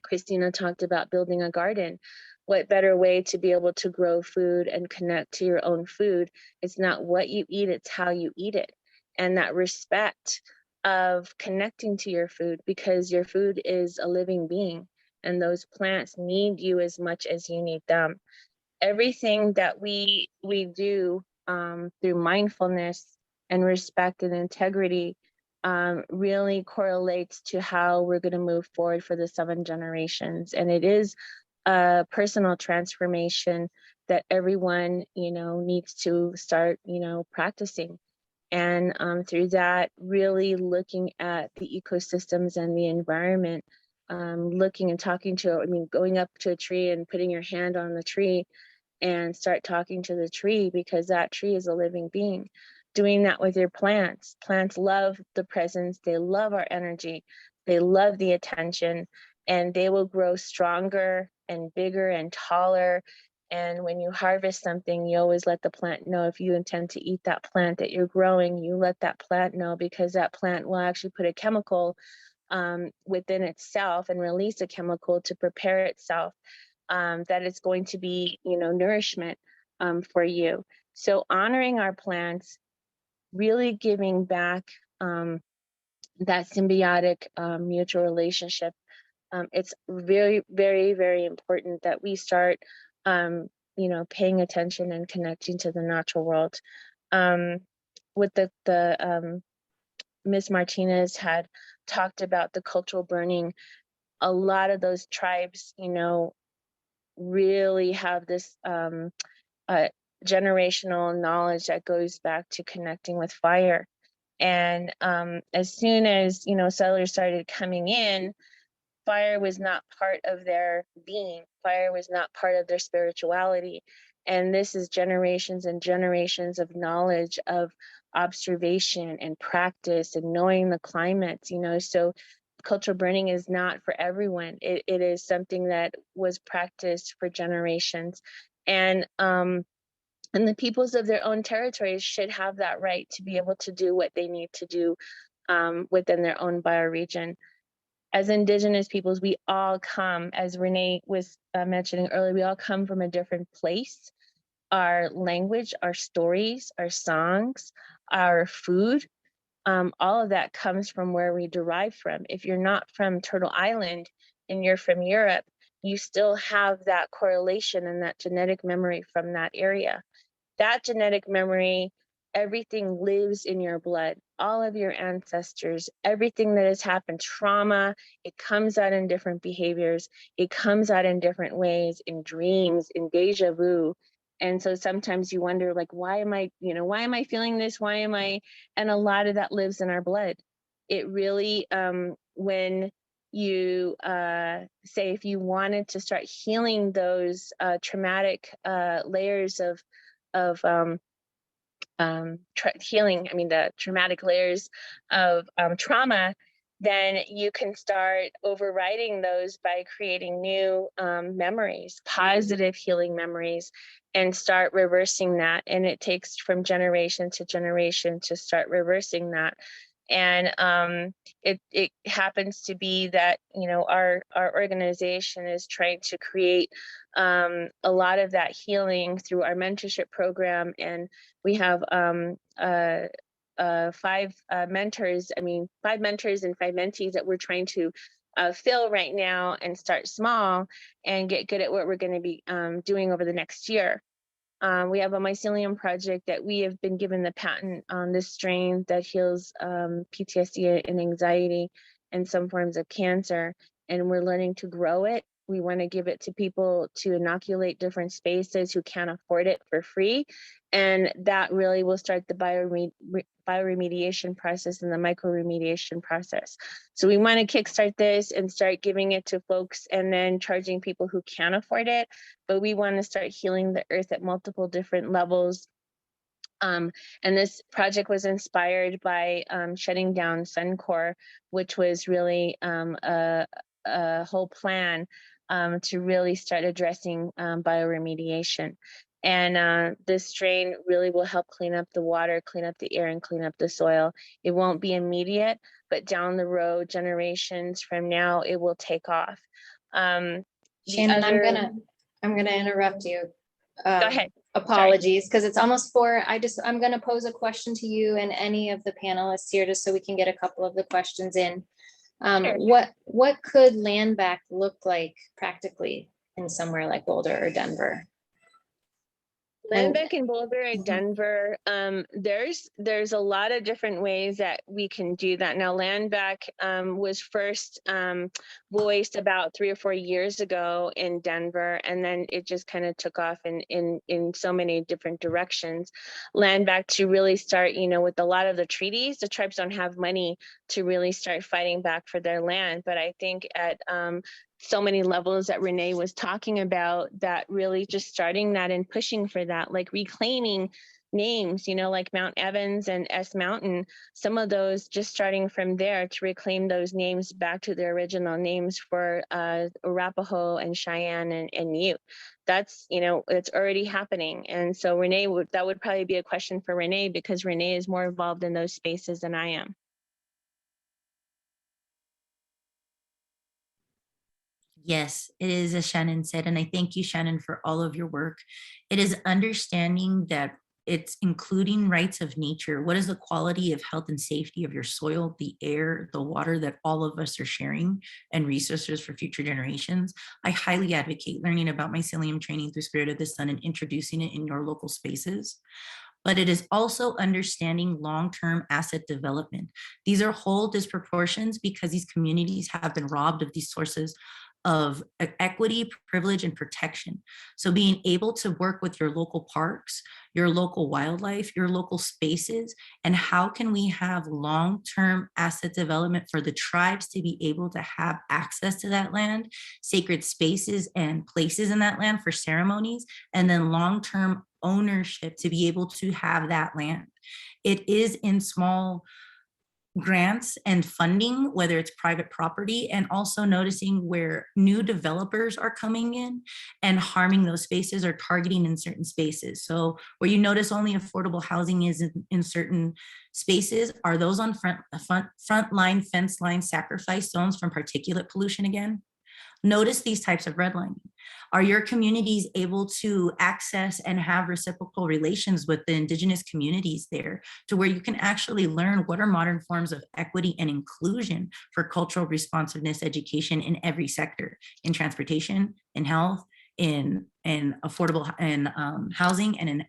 Christina talked about building a garden. What better way to be able to grow food and connect to your own food? It's not what you eat, it's how you eat it. And that respect of connecting to your food, because your food is a living being, and those plants need you as much as you need them. Everything that we do through mindfulness and respect and integrity really correlates to how we're going to move forward for the 7 generations. And it is a personal transformation that everyone, needs to start, practicing. And through that, really looking at the ecosystems and the environment, looking and talking to, going up to a tree and putting your hand on the tree and start talking to the tree, because that tree is a living being. Doing that with your plants. Plants love the presence, they love our energy, they love the attention, and they will grow stronger and bigger and taller. And when you harvest something, you always let the plant know. If you intend to eat that plant that you're growing, you let that plant know, because that plant will actually put a chemical within itself and release a chemical to prepare itself, that it's going to be, nourishment for you. So honoring our plants, really giving back that symbiotic mutual relationship. It's very, very, very important that we start, paying attention and connecting to the natural world. With the Ms. Martinez had talked about the cultural burning. A lot of those tribes, really have this generational knowledge that goes back to connecting with fire. And as soon as, settlers started coming in, fire was not part of their being. Fire was not part of their spirituality. And this is generations and generations of knowledge, of observation and practice and knowing the climates, so cultural burning is not for everyone. It is something that was practiced for generations. And the peoples of their own territories should have that right to be able to do what they need to do within their own bioregion. As Indigenous peoples, we all come, as Renee was mentioning earlier, we all come from a different place. Our language, our stories, our songs, our food, all of that comes from where we derive from. If you're not from Turtle Island and you're from Europe, you still have that correlation and that genetic memory from that area. That genetic memory, everything lives in your blood, all of your ancestors, everything that has happened, trauma, it comes out in different behaviors. It comes out in different ways, in dreams, in deja vu. And so sometimes you wonder, like, why am I feeling this? Why am I? And a lot of that lives in our blood. It really, when you say, if you wanted to start healing those traumatic layers of healing, the traumatic layers of trauma, then you can start overriding those by creating new memories, positive healing memories, and start reversing that. And it takes from generation to generation to start reversing that. And it happens to be that, our organization is trying to create a lot of that healing through our mentorship program. And we have 5 mentors, 5 mentors and 5 mentees that we're trying to fill right now and start small and get good at what we're going to be doing over the next year. We have a mycelium project that we have been given the patent on this strain that heals PTSD and anxiety and some forms of cancer. And we're learning to grow it. We want to give it to people to inoculate different spaces who can't afford it for free. And that really will start the bioremediation process and the microremediation process. So we want to kickstart this and start giving it to folks and then charging people who can't afford it. But we want to start healing the earth at multiple different levels. And this project was inspired by shutting down Suncor, which was really a whole plan to really start addressing bioremediation. And this strain really will help clean up the water, clean up the air, and clean up the soil. It won't be immediate, but down the road, generations from now, it will take off. Shannon, I'm gonna interrupt you. Go ahead. Apologies, because it's almost 4. I'm gonna pose a question to you and any of the panelists here, just so we can get a couple of the questions in. Sure. What could land back look like practically in somewhere like Boulder or Denver? Land back in Boulder and Denver, there's a lot of different ways that we can do that. Now, land back was first voiced about 3 or 4 years ago in Denver, and then it just kind of took off in so many different directions. Land back to really start, with a lot of the treaties, the tribes don't have money to really start fighting back for their land. But I think at so many levels that Renee was talking about, that really just starting that and pushing for that, like reclaiming names, like Mount Evans and S Mountain, some of those, just starting from there to reclaim those names back to their original names for Arapaho and Cheyenne and Ute. That's, it's already happening. And so Renee, that would probably be a question for Renee, because Renee is more involved in those spaces than I am. Yes, it is, as Shannon said, and I thank you, Shannon, for all of your work. It is understanding that it's including rights of nature. What is the quality of health and safety of your soil, the air, the water that all of us are sharing, and resources for future generations? I highly advocate learning about mycelium training through Spirit of the Sun and introducing it in your local spaces. But it is also understanding long-term asset development. These are whole disproportions because these communities have been robbed of these sources of equity, privilege, and protection. So being able to work with your local parks, your local wildlife, your local spaces, and how can we have long-term asset development for the tribes to be able to have access to that land, sacred spaces and places in that land for ceremonies, and then long-term ownership to be able to have that land. It is in small grants and funding, whether it's private property, and also noticing where new developers are coming in and harming those spaces or targeting in certain spaces. So where you notice only affordable housing is in certain spaces, are those on front line, fence line, sacrifice zones from particulate pollution again? Notice these types of redlining. Are your communities able to access and have reciprocal relations with the Indigenous communities there, to where you can actually learn what are modern forms of equity and inclusion for cultural responsiveness education in every sector, in transportation, in health, in affordable and housing, and in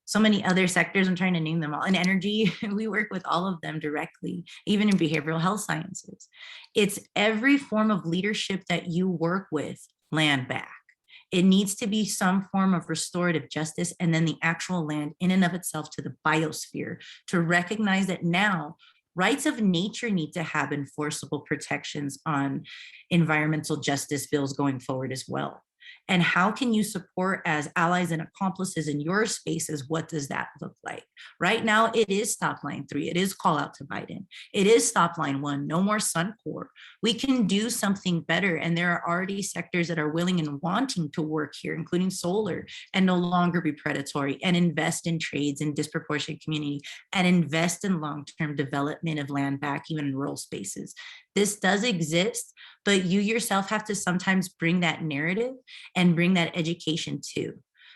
so many other sectors, I'm trying to name them all. In energy, we work with all of them directly, even in behavioral health sciences. It's every form of leadership that you work with, land back. It needs to be some form of restorative justice, and then the actual land in and of itself to the biosphere, to recognize that now rights of nature need to have enforceable protections on environmental justice bills going forward as well. And how can you support as allies and accomplices in your spaces? What does that look like? Right now, it is stop line 3. It is call out to Biden. It is stop line 1, no more Suncor. We can do something better. And there are already sectors that are willing and wanting to work here, including solar, and no longer be predatory, and invest in trades in disproportionate community, and invest in long-term development of land back, even in rural spaces. This does exist, but you yourself have to sometimes bring that narrative and bring that education too.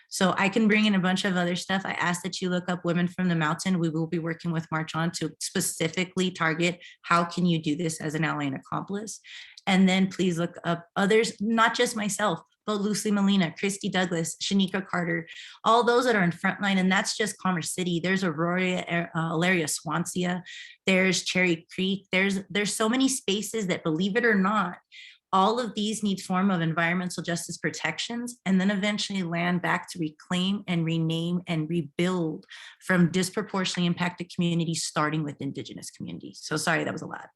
So I can bring in a bunch of other stuff. I ask that you look up Women from the Mountain. We will be working with March On to specifically target how can you do this as an ally and accomplice. And then please look up others, not just myself, but Lucy Molina, Christy Douglas, Shanika Carter, all those that are in frontline. And that's just Commerce City. There's Aurora, Ilaria Swansea, there's Cherry Creek. There's so many spaces that, believe it or not, all of these need form of environmental justice protections, and then eventually land back to reclaim and rename and rebuild from disproportionately impacted communities, starting with Indigenous communities. So sorry, that was a lot.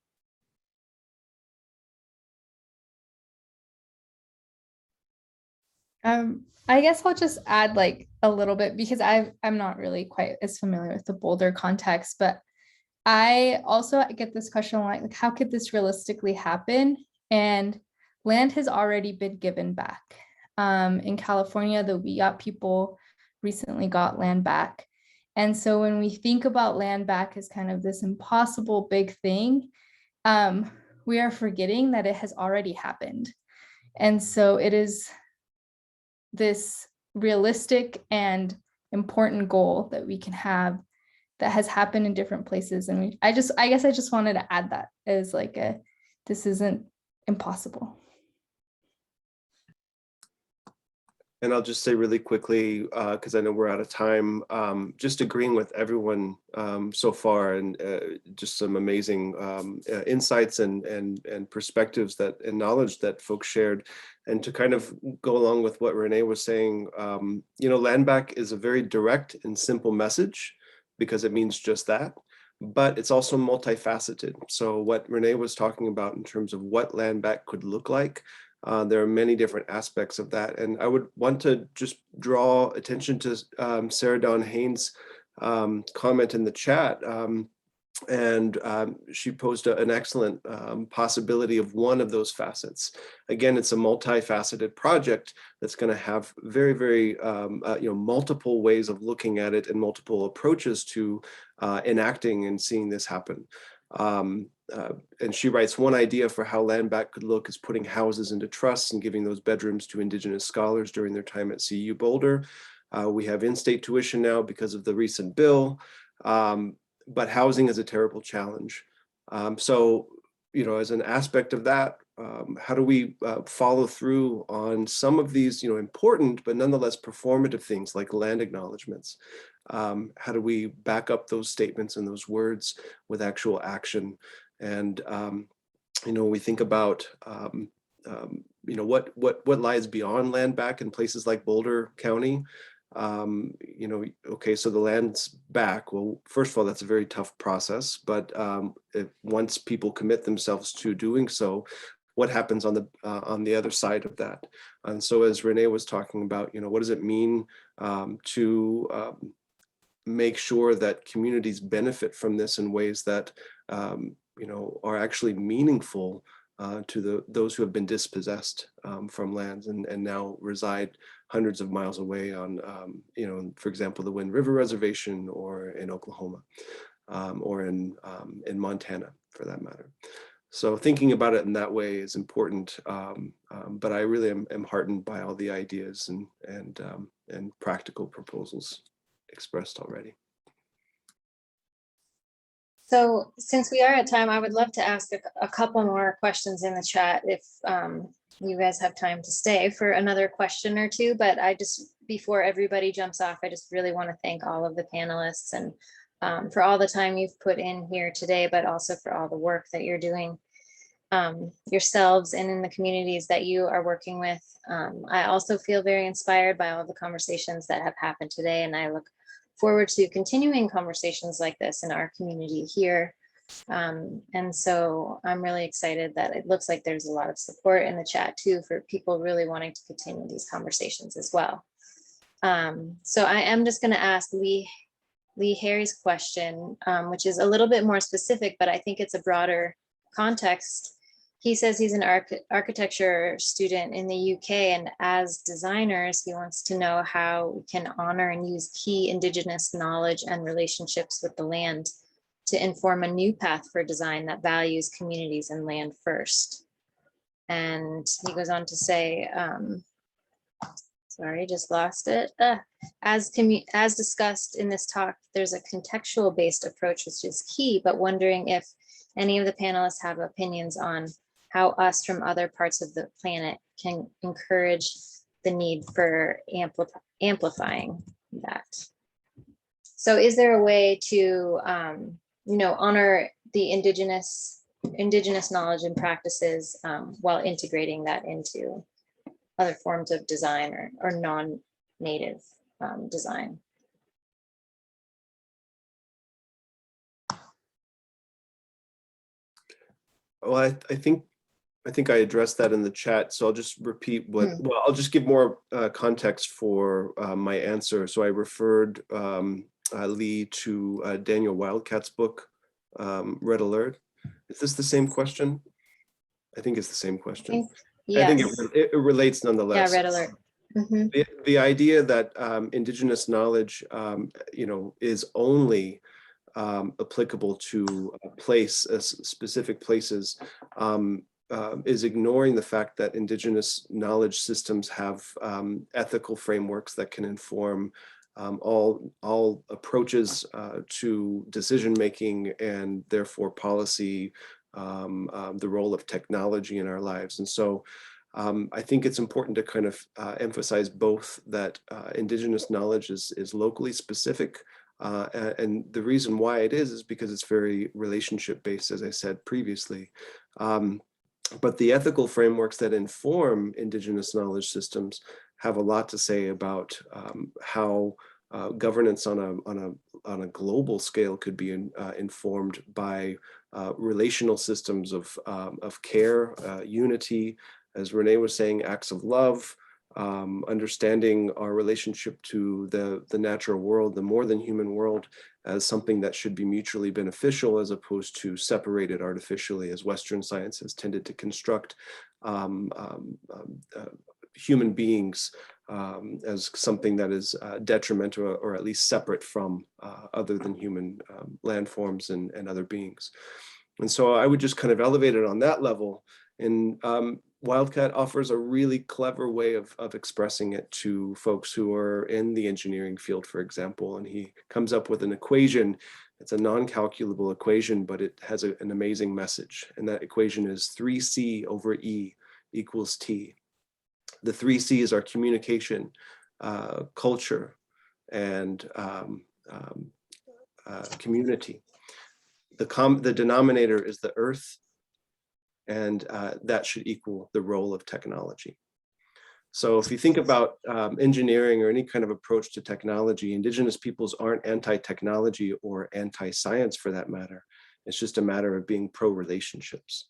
I guess I'll just add like a little bit, because I'm not really quite as familiar with the Boulder context, but I also get this question like how could this realistically happen? And land has already been given back. In California, the Wiyot people recently got land back. And so when we think about land back as kind of this impossible big thing, we are forgetting that it has already happened. And so it is this realistic and important goal that we can have that has happened in different places. And I guess I just wanted to add that as like this isn't impossible. And I'll just say really quickly, because I know we're out of time, just agreeing with everyone so far, and just some amazing insights and perspectives and knowledge that folks shared. And to kind of go along with what Renee was saying, land back is a very direct and simple message because it means just that, but it's also multifaceted. So what Renee was talking about in terms of what land back could look like, there are many different aspects of that. And I would want to just draw attention to Sarah Dawn Haynes' comment in the chat. She posed an excellent possibility of one of those facets. Again, it's a multifaceted project that's going to have very, very multiple ways of looking at it and multiple approaches to enacting and seeing this happen. And she writes, one idea for how land back could look is putting houses into trusts and giving those bedrooms to Indigenous scholars during their time at CU Boulder. We have in-state tuition now because of the recent bill. But housing is a terrible challenge. So, as an aspect of that, how do we follow through on some of these, important but nonetheless performative things like land acknowledgements? How do we back up those statements and those words with actual action? And we think about what lies beyond land back in places like Boulder County. Okay, so the land's back. Well, first of all, that's a very tough process, but once people commit themselves to doing so, what happens on the other side of that? And so as Renee was talking about, what does it mean to make sure that communities benefit from this in ways that you know, are actually meaningful to those who have been dispossessed from lands and now reside hundreds of miles away on, you know, for example, the Wind River Reservation, or in Oklahoma, or in Montana, for that matter. So thinking about it in that way is important, but I really am heartened by all the ideas and practical proposals expressed already. So since we are at time, I would love to ask a couple more questions in the chat if you guys have time to stay for another question or two. But I just, before everybody jumps off, I just really want to thank all of the panelists and for all the time you've put in here today, but also for all the work that you're doing yourselves and in the communities that you are working with. I also feel very inspired by all the conversations that have happened today, and I look forward to continuing conversations like this in our community here. And so I'm really excited that it looks like there's a lot of support in the chat too for people really wanting to continue these conversations as well. So I am just going to ask Lee Harry's question, which is a little bit more specific, but I think it's a broader context. He says he's an architecture student in the UK, and as designers, he wants to know how we can honor and use key Indigenous knowledge and relationships with the land to inform a new path for design that values communities and land first. And he goes on to say, sorry, just lost it. As discussed in this talk, there's a contextual based approach, which is key, but wondering if any of the panelists have opinions on how us from other parts of the planet can encourage the need for amplifying that. So is there a way to, you know, honor the indigenous knowledge and practices while integrating that into other forms of design or non-native design? Well, I think I addressed that in the chat, so I'll just repeat what, well, I'll just give more context for my answer. So I referred Lee to Daniel Wildcat's book, Red Alert. Is this the same question? I think it's the same question. Yes. I think it relates nonetheless. Yeah, Red Alert. Mm-hmm. The idea that Indigenous knowledge, you know, is only applicable to specific places is ignoring the fact that Indigenous knowledge systems have ethical frameworks that can inform all approaches to decision making and therefore policy, the role of technology in our lives. And so I think it's important to kind of emphasize both that Indigenous knowledge is locally specific, and the reason why it is because it's very relationship based, as I said previously. But the ethical frameworks that inform Indigenous knowledge systems have a lot to say about how governance on a global scale could be informed by relational systems of care, unity, as Renee was saying, acts of love, understanding our relationship to the natural world, the more than human world, as something that should be mutually beneficial as opposed to separated artificially, as Western science has tended to construct human beings as something that is detrimental or at least separate from other than human landforms and other beings. And so I would just kind of elevate it on that level. And Wildcat offers a really clever way of expressing it to folks who are in the engineering field, for example. And he comes up with an equation. It's a non-calculable equation, but it has an amazing message. And that equation is 3C over E equals T. The 3 C's are communication, culture, and community. The denominator is the earth, and that should equal the role of technology. So if you think about engineering or any kind of approach to technology, Indigenous peoples aren't anti-technology or anti-science for that matter. It's just a matter of being pro-relationships.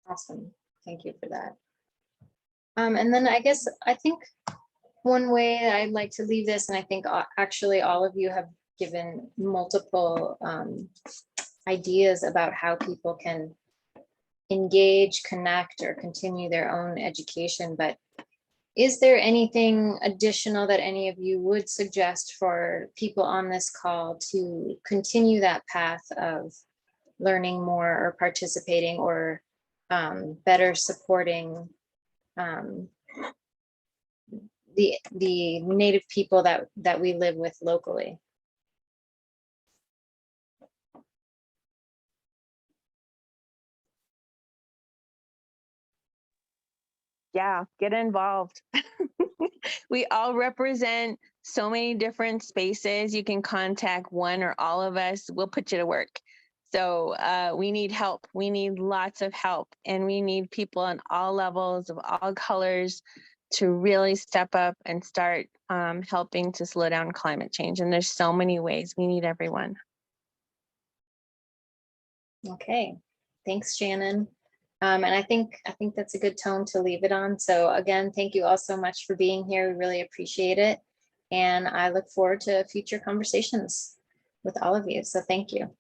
Awesome. Thank you for that. And then I think one way that I'd like to leave this, and I think actually all of you have given multiple ideas about how people can engage, connect, or continue their own education. But is there anything additional that any of you would suggest for people on this call to continue that path of learning more or participating or better supporting the Native people that we live with locally? Yeah, get involved. We all represent so many different spaces. You can contact one or all of us. We'll put you to work. So we need help. We need lots of help. And we need people on all levels of all colors to really step up and start helping to slow down climate change. And there's so many ways. We need everyone. Okay, thanks, Shannon. And I think that's a good tone to leave it on. So again, thank you all so much for being here. We really appreciate it. And I look forward to future conversations with all of you. So thank you.